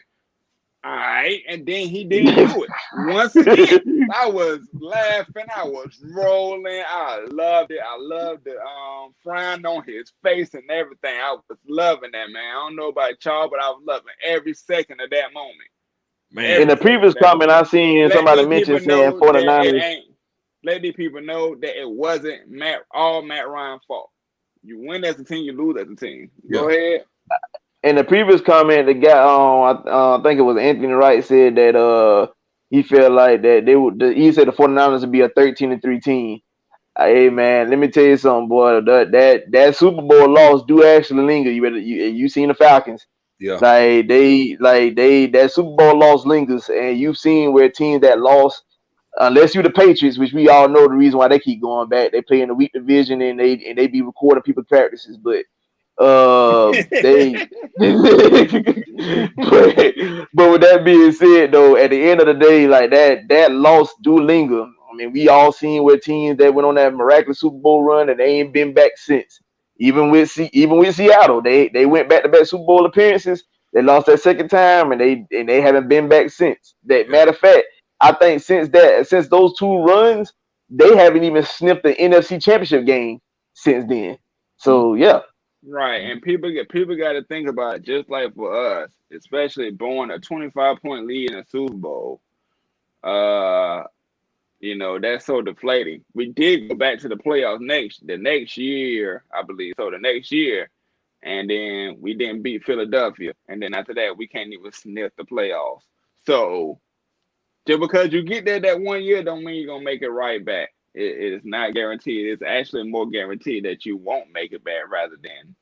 All right, and then he didn't do it. Once again, I was laughing. I was rolling. I loved it. I loved the frown on his face and everything. I was loving that, man. I don't know about y'all, but I was loving every second of that moment. Man, in the previous comment, I seen somebody mention saying 49ers. Let these people know that it wasn't Matt Ryan's fault. You win as a team, you lose as a team. Go ahead. In the previous comment, the guy, I think it was Anthony Wright, said that he felt like that he said the 49ers would be a 13-3 team. Hey man, let me tell you something, boy. That Super Bowl loss do actually linger. You seen the Falcons. Yeah. They that Super Bowl loss lingers, and you've seen where teams that lost, unless you're the Patriots, which we all know the reason why they keep going back. They play in the weak division and they be recording people's practices, but they but with that being said though, at the end of the day, like that loss do linger. I mean, we all seen where teams that went on that miraculous Super Bowl run and they ain't been back since. Even with Seattle, they went back to back Super Bowl appearances. They lost that second time and they haven't been back since. That Yeah. matter of fact, I think since those two runs, they haven't even sniffed the NFC Championship game since then. So yeah. Right, and people got to think about it, just like for us, especially blowing a 25-point lead in a Super Bowl. Uh, that's so deflating. We did go back to the playoffs the next year, I believe. So the next year, and then we didn't beat Philadelphia, and then after that, we can't even sniff the playoffs. So just because you get there that 1 year, don't mean you're gonna make it right back. It is not guaranteed. It's actually more guaranteed that you won't make it back rather than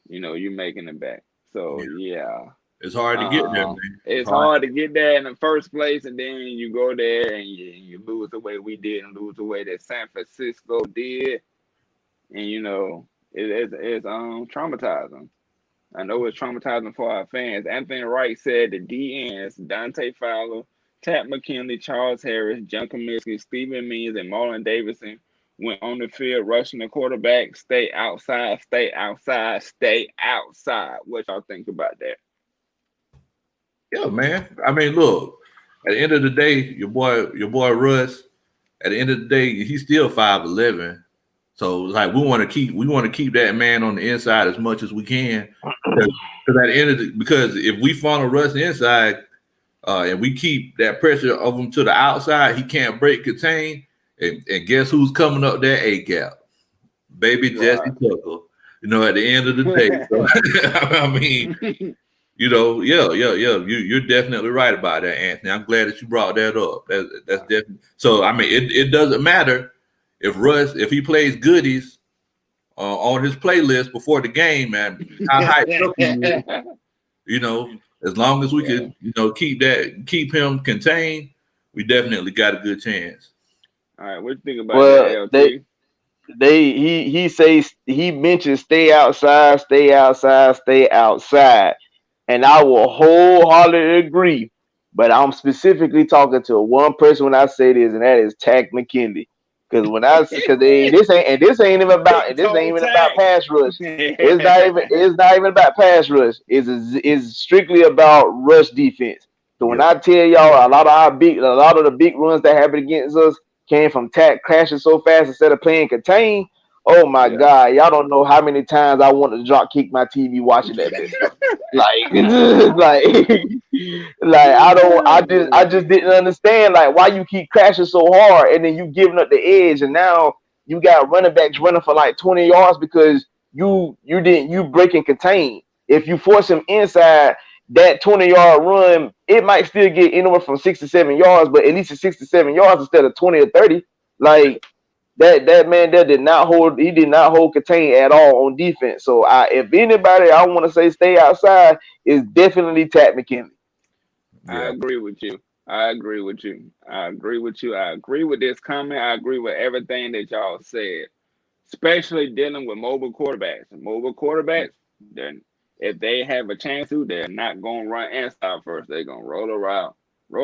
you making it back. So yeah. It's hard to get there, man. It's hard to get there in the first place, and then you go there and you lose the way we did and lose the way that San Francisco did, and it's traumatizing. I know it's traumatizing for our fans. Anthony Wright said the DNs, Dante Fowler, Tat McKinley, Charles Harris, John Comiskey, Stephen Means, and Marlon Davidson went on the field rushing the quarterback. Stay outside, stay outside, stay outside. What y'all think about that? Yeah, man. I mean, look, at the end of the day, your boy Russ, at the end of the day, he's still 5'11". So like we want to keep that man on the inside as much as we can. Because at the end of because if we funnel Russ inside, and we keep that pressure of him to the outside, he can't break contain. And guess who's coming up that A gap? Baby Jesse Tucker. At the end of the day. So, I mean, you're definitely right about that, Anthony. I'm glad that you brought that up. That's definitely so. I mean, it doesn't matter if he plays goodies on his playlist before the game, man. How hyped up he is, as long as we could, keep him contained, we definitely got a good chance. All right, what you think about that, LT? He mentioned stay outside, stay outside, stay outside. And I will wholeheartedly agree. But I'm specifically talking to one person when I say this, and that is Tack McKinley. Because this ain't even about pass rush. It's not even about pass rush. It's strictly about rush defense. So when I tell y'all a lot of the big runs that happened against us came from Tack crashing so fast instead of playing contain. Oh my God, y'all don't know how many times I wanted to drop kick my TV watching that bitch. I just didn't understand why you keep crashing so hard and then you giving up the edge, and now you got running backs running for 20 yards because you break and contain. If you force him inside that 20-yard run, it might still get anywhere from 6 to 7 yards, but at least it's 6 to 7 yards instead of 20 or 30. That man there did not hold contain at all on defense. So if anybody I want to say stay outside is definitely Tat McKinley. I agree with you. I agree with this comment. I agree with everything that y'all said, especially dealing with mobile quarterbacks. Then if they have a chance to, they're not going to run inside first. They're going to roll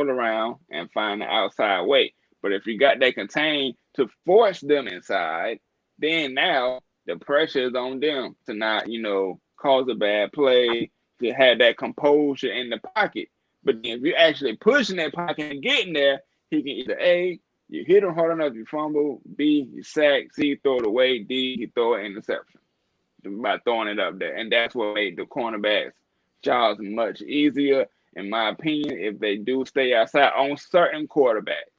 around and find the outside way. But if you got that contain to force them inside, then now the pressure is on them to not, cause a bad play, to have that composure in the pocket. But then if you're actually pushing that pocket and getting there, he can either A, you hit him hard enough, you fumble, B, you sack, C, throw it away, D, you throw an interception by throwing it up there. And that's what made the cornerbacks' jobs much easier, in my opinion, if they do stay outside on certain quarterbacks.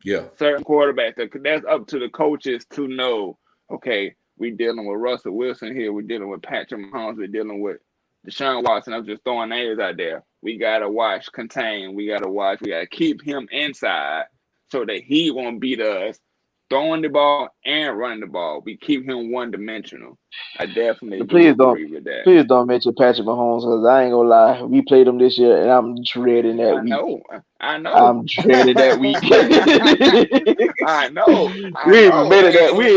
Yeah. Certain quarterbacks. That's up to the coaches to know, okay, we're dealing with Russell Wilson here. We're dealing with Patrick Mahomes. We're dealing with Deshaun Watson. I'm just throwing names out there. We got to watch contain. We got to keep him inside so that he won't beat us throwing the ball and running the ball. We keep him one-dimensional. I definitely do Please don't, agree with that. please don't mention Patrick Mahomes, because I ain't gonna lie, we played him this year, and I'm dreading that week. I know. I'm dreading that week. I know. We ain't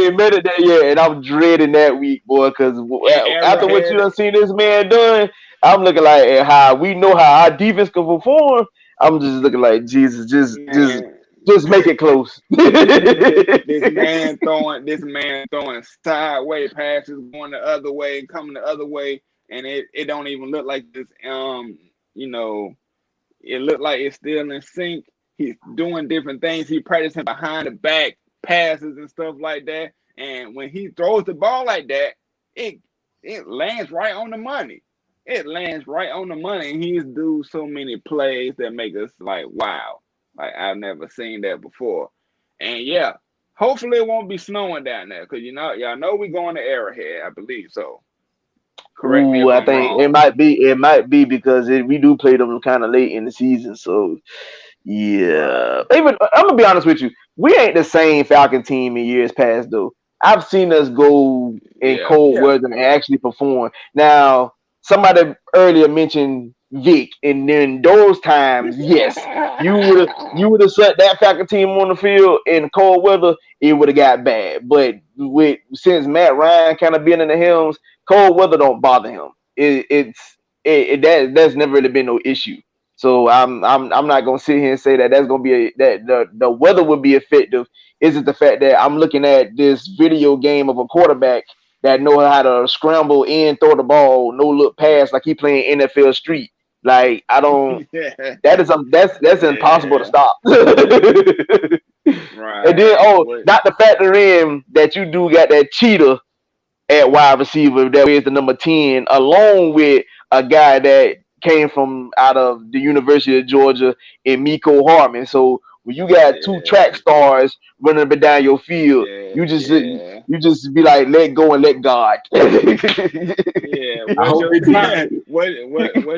admitted that yet, and I'm dreading that week, boy. Because after what you done seen this man done, I'm looking like how we know how our defense can perform. I'm just looking like Jesus, just make it close. this man throwing sideways passes, going the other way, coming the other way, and it don't even look like this. It looked like it's still in sync. He's doing different things. He practicing behind the back passes and stuff like that. And when he throws the ball like that, it lands right on the money. It lands right on the money. And he's do so many plays that make us like, wow. Like, I've never seen that before. And yeah, hopefully it won't be snowing down there, because y'all know we going to Arrowhead, I believe so. Correct me if I'm wrong. It might be because we do play them kind of late in the season. So yeah. Even I'm gonna be honest with you, we ain't the same Falcon team in years past though. I've seen us go in cold weather and actually perform. Now, somebody earlier mentioned Vic, and then those times, yes, you would have set that Falcon team on the field in cold weather, it would have got bad. But since Matt Ryan kind of being in the helms, cold weather don't bother him. That's never really been no issue. So I'm not gonna sit here and say that's gonna be that the weather would be effective. Is it the fact that I'm looking at this video game of a quarterback that know how to scramble and throw the ball, no look pass, like he playing NFL Street? Like, I don't. That's impossible to stop. Right. And then not to factor in that you do got that cheetah at wide receiver that is the number 10, along with a guy that came from out of the University of Georgia in Miko Hartman. So when you got two track stars running up and down your field, you just be like, let go and let God. What's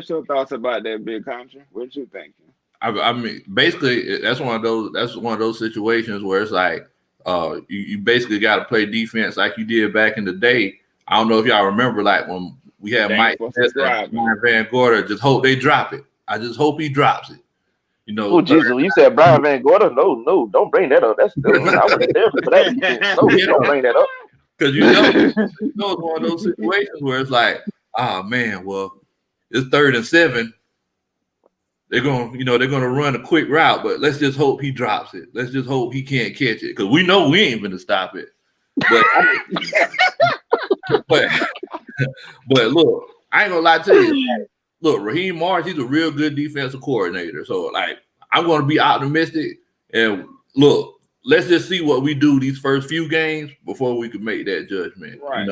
your thoughts about that, Big Country? What you thinking? I mean, basically, that's one of those situations where it's like, you basically got to play defense like you did back in the day. I don't know if y'all remember, like when we had Mike Van Gorder. Just hope they drop it. I just hope he drops it. Oh Jesus! You said Brian Van Gorder? No, don't bring that up. I wasn't there for that. No, don't bring that up. Because it's one of those situations where it's like, man, well, it's 3rd and 7. They're gonna run a quick route, but let's just hope he drops it. Let's just hope he can't catch it, because we know we ain't gonna stop it. But look, I ain't gonna lie to you. Look, Raheem Morris, he's a real good defensive coordinator. So, like, I'm going to be optimistic. And look, let's just see what we do these first few games before we can make that judgment. Right.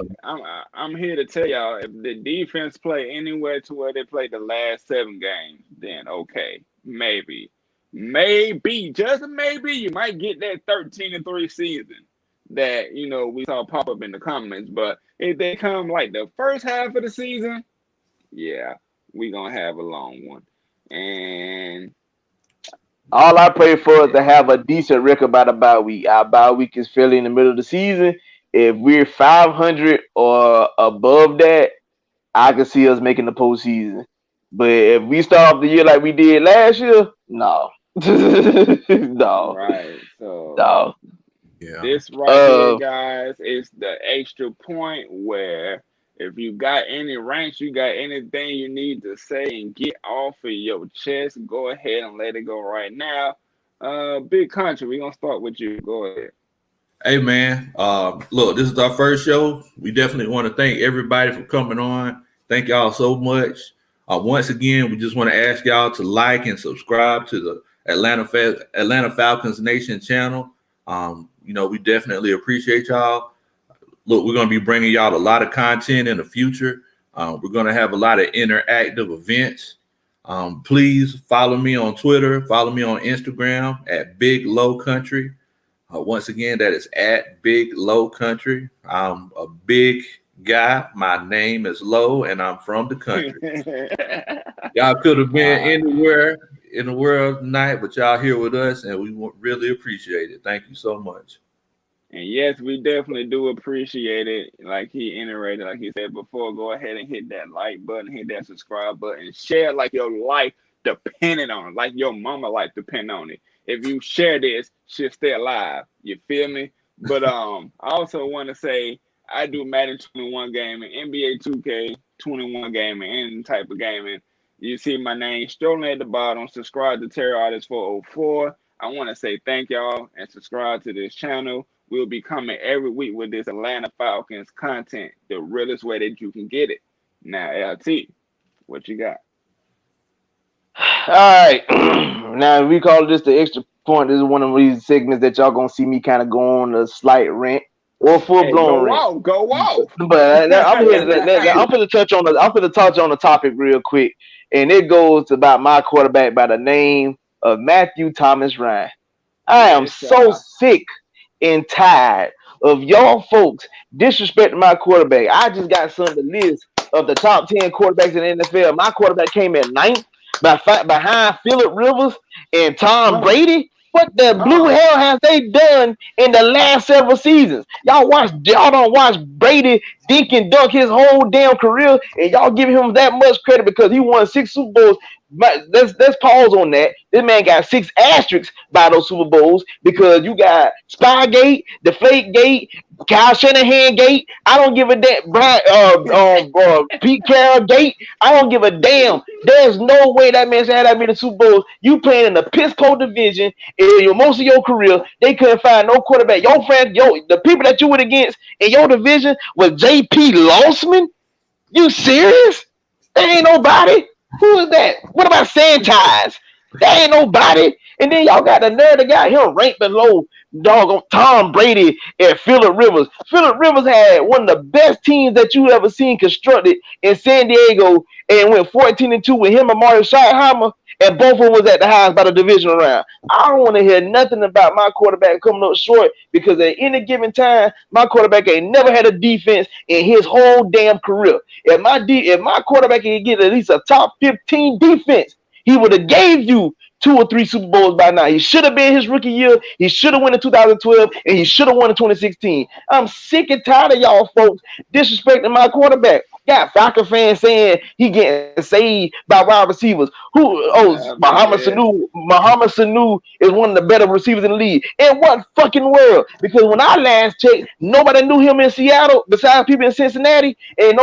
I'm here to tell y'all, if the defense play anywhere to where they played the last 7 games, then okay, maybe, just maybe, you might get that 13-3 season that we saw pop up in the comments. But if they come like the first half of the season, yeah, we gonna have a long one. And all I pray for is to have a decent record by the bye week. Our bye week is fairly in the middle of the season. If we're 500 or above that, I can see us making the postseason. But if we start off the year like we did last year, no. No. Right. So no. Yeah. This right here, guys, is the extra point where if you got any ranks, you got anything you need to say and get off of your chest, go ahead and let it go right now. Big Country, we're going to start with you. Go ahead. Hey, man. Look, this is our first show. We definitely want to thank everybody for coming on. Thank y'all so much. Once again, we just want to ask y'all to like and subscribe to the Atlanta Falcons Nation channel. We definitely appreciate y'all. Look, we're going to be bringing y'all a lot of content in the future. We're going to have a lot of interactive events. Please follow me on Twitter. Follow me on Instagram at Big Low Country. Once again, that is at Big Low Country. I'm a big guy. My name is Low, and I'm from the country. Y'all could have been anywhere in the world tonight, but y'all here with us, and we really appreciate it. Thank you so much. And yes, we definitely do appreciate it. Like he iterated, like he said before, go ahead and hit that like button, hit that subscribe button, share like your life depending on it, like your mama life depend on it. If you share this, she'll stay alive. You feel me? But I also want to say I do Madden 21 gaming, NBA 2K 21 gaming, any type of gaming. You see my name strolling at the bottom. Subscribe to Terror Artist 404. I want to say thank y'all and subscribe to this channel. We'll be coming every week with this Atlanta Falcons content, the realest way that you can get it. Now, LT, what you got? All right. Now we call this the extra point. This is one of these segments that y'all gonna see me kind of go on a slight rant or full Hey, blown go rant. off, go off. But I'm here. I'm gonna touch on the. I'm gonna touch on the topic real quick, and it goes about my quarterback by the name of Matthew Thomas Ryan. I am Yes, so sir. sick and tired of y'all folks disrespecting my quarterback. I just got some of the list of the top 10 quarterbacks in the NFL. My quarterback came in ninth behind Phillip Rivers and Tom Huh, Brady. What the blue huh, hell have they done in the last several seasons? Y'all don't watch Brady dink and dunk his whole damn career, and y'all give him that much credit because he won 6 Super Bowls. But let's pause on that. This man got 6 asterisks by those Super Bowls because you got Spygate, Deflategate, Kyle Shanahan Gate. I don't give a damn. Brian, Pete Carroll Gate. I don't give a damn. There's no way that man should have that many Super Bowls. You playing in the piss poor division in most of your career. They couldn't find no quarterback. Your friend, the people that you went against in your division was J.P. Lossman. You serious? There ain't nobody. Who is that? What about Santiz? There ain't nobody. And then y'all got the nerd that got him ranked below dog on Tom Brady and Phillip Rivers. Phillip Rivers had one of the best teams that you ever seen constructed in San Diego and went 14-2 with him and Mario Schottenheimer, and both of them was at the highest by the division round. I don't want to hear nothing about my quarterback coming up short because at any given time, my quarterback ain't never had a defense in his whole damn career. If my quarterback can get at least a top 15 defense, he would have gave you 2 or 3 Super Bowls by now. He should have been his rookie year. He should have won in 2012, and he should have won in 2016. I'm sick and tired of y'all folks disrespecting my quarterback. Got Falcon fans saying he getting saved by wide receivers. yeah. Muhammad Sanu is one of the better receivers in the league. In what fucking world? Because when I last checked, nobody knew him in Seattle besides people in Cincinnati, and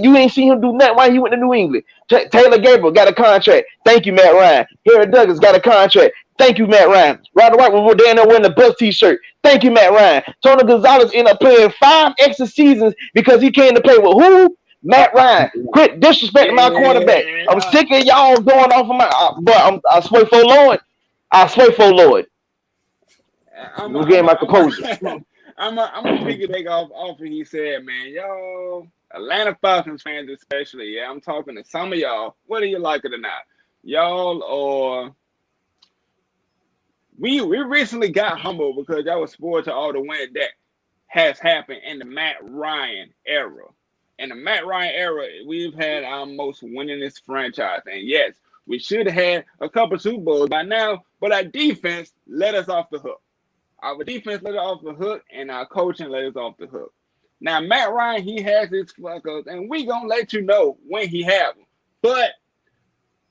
you ain't seen him do nothing while he went to New England. Taylor Gabriel got a contract. Thank you, Matt Ryan. Harry Douglas got a contract. Thank you, Matt Ryan. Ryder White was down there wearing the Bucks t-shirt. Thank you, Matt Ryan. Tony Gonzalez ended up playing 5 extra seasons because he came to play with who? Matt Ryan. Quit disrespecting my quarterback. I'm Yeah. sick of y'all going off of my. But I swear for Lord. I swear for Lord. I'm a, I'm I'm getting a, my I'm composure. a, I'm a piggyback off what he said, man. Y'all, Atlanta Falcons fans especially, yeah, I'm talking to some of y'all, whether you like it or not. Y'all or we recently got humbled because y'all was spoiled to all the win that has happened in the Matt Ryan era. In the Matt Ryan era, we've had our most winningest franchise. And yes, we should have had a couple Super Bowls by now, but our defense let us off the hook. Our defense let us off the hook, and our coaching let us off the hook. Now, Matt Ryan, he has his fuckers, and we gonna let you know when he have them. But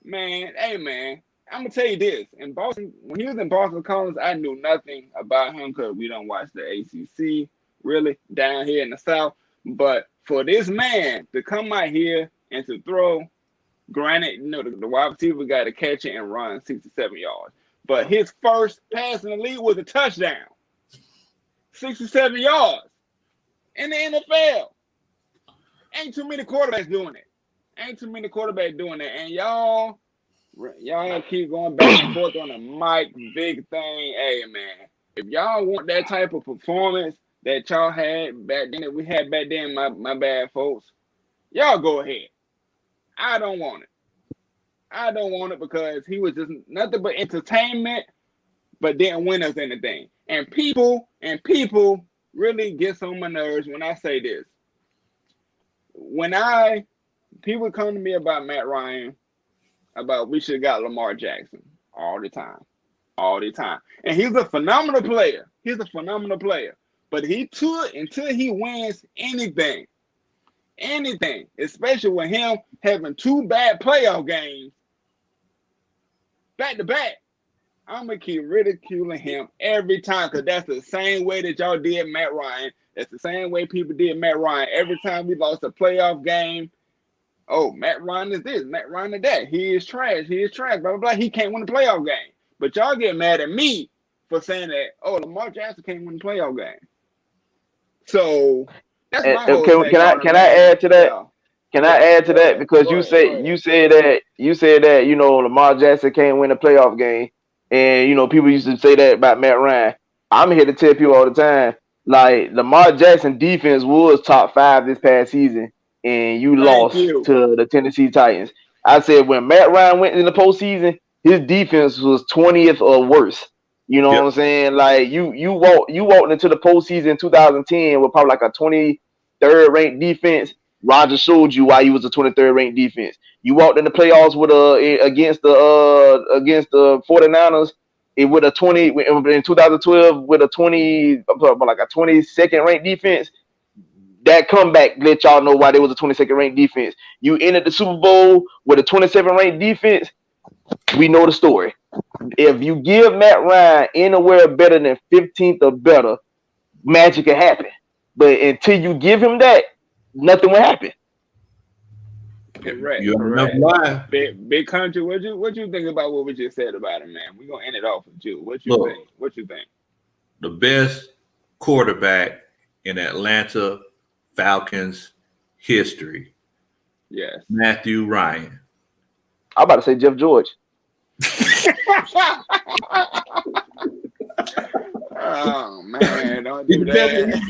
man, hey man, I'm gonna tell you this: in Boston, when he was in Boston College, I knew nothing about him because we don't watch the ACC really down here in the South. But for this man to come out here and to throw, granted, the wide receiver got to catch it and run 67 yards. But his first pass in the league was a touchdown, 67 yards in the NFL. Ain't too many quarterbacks doing it. Ain't too many quarterbacks doing it. And y'all keep going back and forth on the Mike Vick thing. Hey man, if y'all want that type of performance that y'all had back then, that we had back then, my bad folks, y'all go ahead. I don't want it. I don't want it because he was just nothing but entertainment, but didn't win us anything. And people really get on my nerves when I say this. When people come to me about Matt Ryan, about we should have got Lamar Jackson all the time. All the time. And he's a phenomenal player. He's a phenomenal player. But until he wins anything, especially with him having 2 bad playoff games back to back, I'm gonna keep ridiculing him every time because that's the same way that y'all did Matt Ryan. That's the same way people did Matt Ryan. Every time we lost a playoff game, oh, Matt Ryan is this, Matt Ryan is that. He is trash, blah, blah, blah. He can't win the playoff game. But y'all get mad at me for saying that, oh, Lamar Jackson can't win the playoff game. So that's my whole take. Can I add to that? Yeah. Can I add to that? Because you said that Lamar Jackson can't win a playoff game, and people used to say that about Matt Ryan. I'm here to tell people all the time, like Lamar Jackson defense was top 5 this past season, and you lost to the Tennessee Titans. I said when Matt Ryan went in the postseason, his defense was 20th or worse. You know what I'm saying? Like you walked into the postseason in 2010 with probably like a 23rd ranked defense. Roger showed you why he was a 23rd ranked defense. You walked in the playoffs with against the 49ers with a 20 in 2012 with a 22nd ranked defense. That comeback let y'all know why there was a 22nd ranked defense. You ended the Super Bowl with a 27th ranked defense. We know the story. If you give Matt Ryan anywhere better than 15th or better, magic can happen. But until you give him that, nothing will happen. Correct. Correct. Big country. What you think about what we just said about him, man? We're gonna end it off with you. What you think? What you think? The best quarterback in Atlanta Falcons history. Yes. Matthew Ryan. I'm about to say Jeff George. Oh man, don't do that.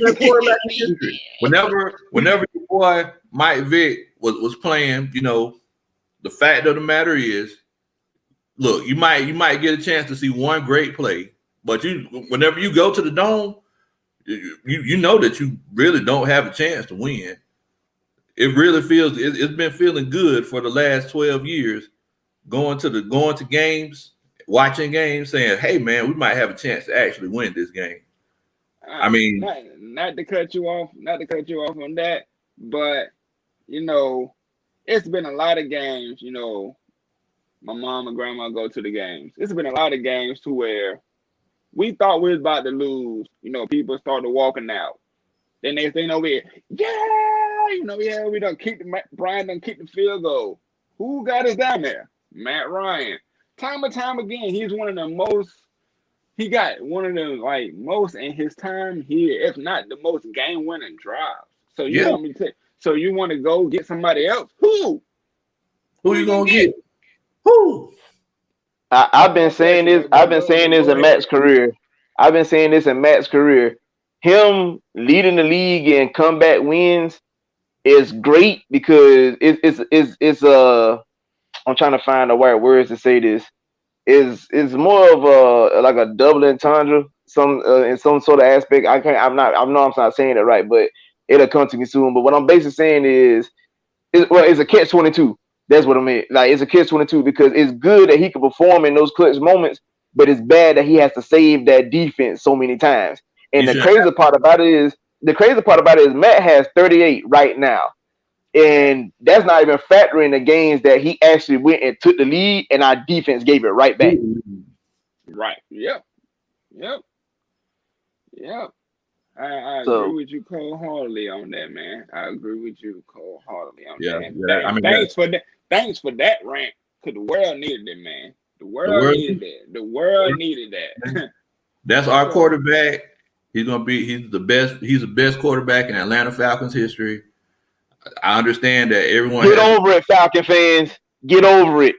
Whenever your boy Mike Vick was playing, the fact of the matter is, look, you might get a chance to see one great play, but whenever you go to the Dome, you know that you really don't have a chance to win. It really feels it's been feeling good for the last 12 years, going to games, watching games, saying, "Hey man, we might have a chance to actually win this game." I mean, not to cut you off on that, but it's been a lot of games. My mom and grandma go to the games. It's been a lot of games to where we thought we was about to lose. People started walking out. Then they think over here, we done Brian done kicked the field goal. Who got us down there? Matt Ryan. Time and time again, he's one of the most. He got one of the most in his time here, if not the most game-winning drives. So you want me to? So you want to go get somebody else? Who? Who you gonna get? Who? I've been saying this. I've been saying this in Matt's career. Him leading the league in comeback wins is great because it's I'm trying to find the right words to say this. Is more of a double entendre in some sort of aspect. I'm not saying it right, but it'll come to me soon. But what I'm basically saying is it's a catch-22. That's what I mean. Like it's a catch-22 because it's good that he can perform in those clutch moments, but it's bad that he has to save that defense so many times. And the crazy part about it is Matt has 38 right now. And that's not even factoring the games that he actually went and took the lead and our defense gave it right back. Right. Yep. I agree with you cold-heartedly on that, man. that. Thanks for that rant, because the world needed it, man. The world needed that. That's our quarterback. He's the best quarterback in Atlanta Falcons history. I understand that everyone get over it, Falcon fans. Get over it.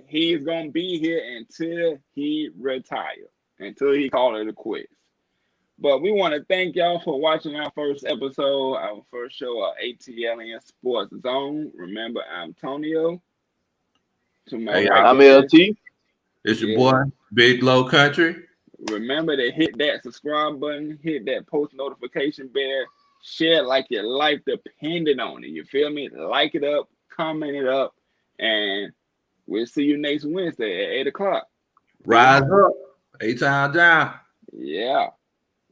He's gonna be here until he retires, until he calls it a quit. But we want to thank y'all for watching our first episode, our first show of ATLiens Sports Zone. Remember, I'm Tonio. I'm LT. It's your boy, Big Low Country. Remember to hit that subscribe button, hit that post notification bell, share like your life depended on it. You feel me? Like it up, comment it up, and we'll see you next Wednesday at 8 o'clock. Rise up. A-Town down. Yeah.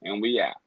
and we out.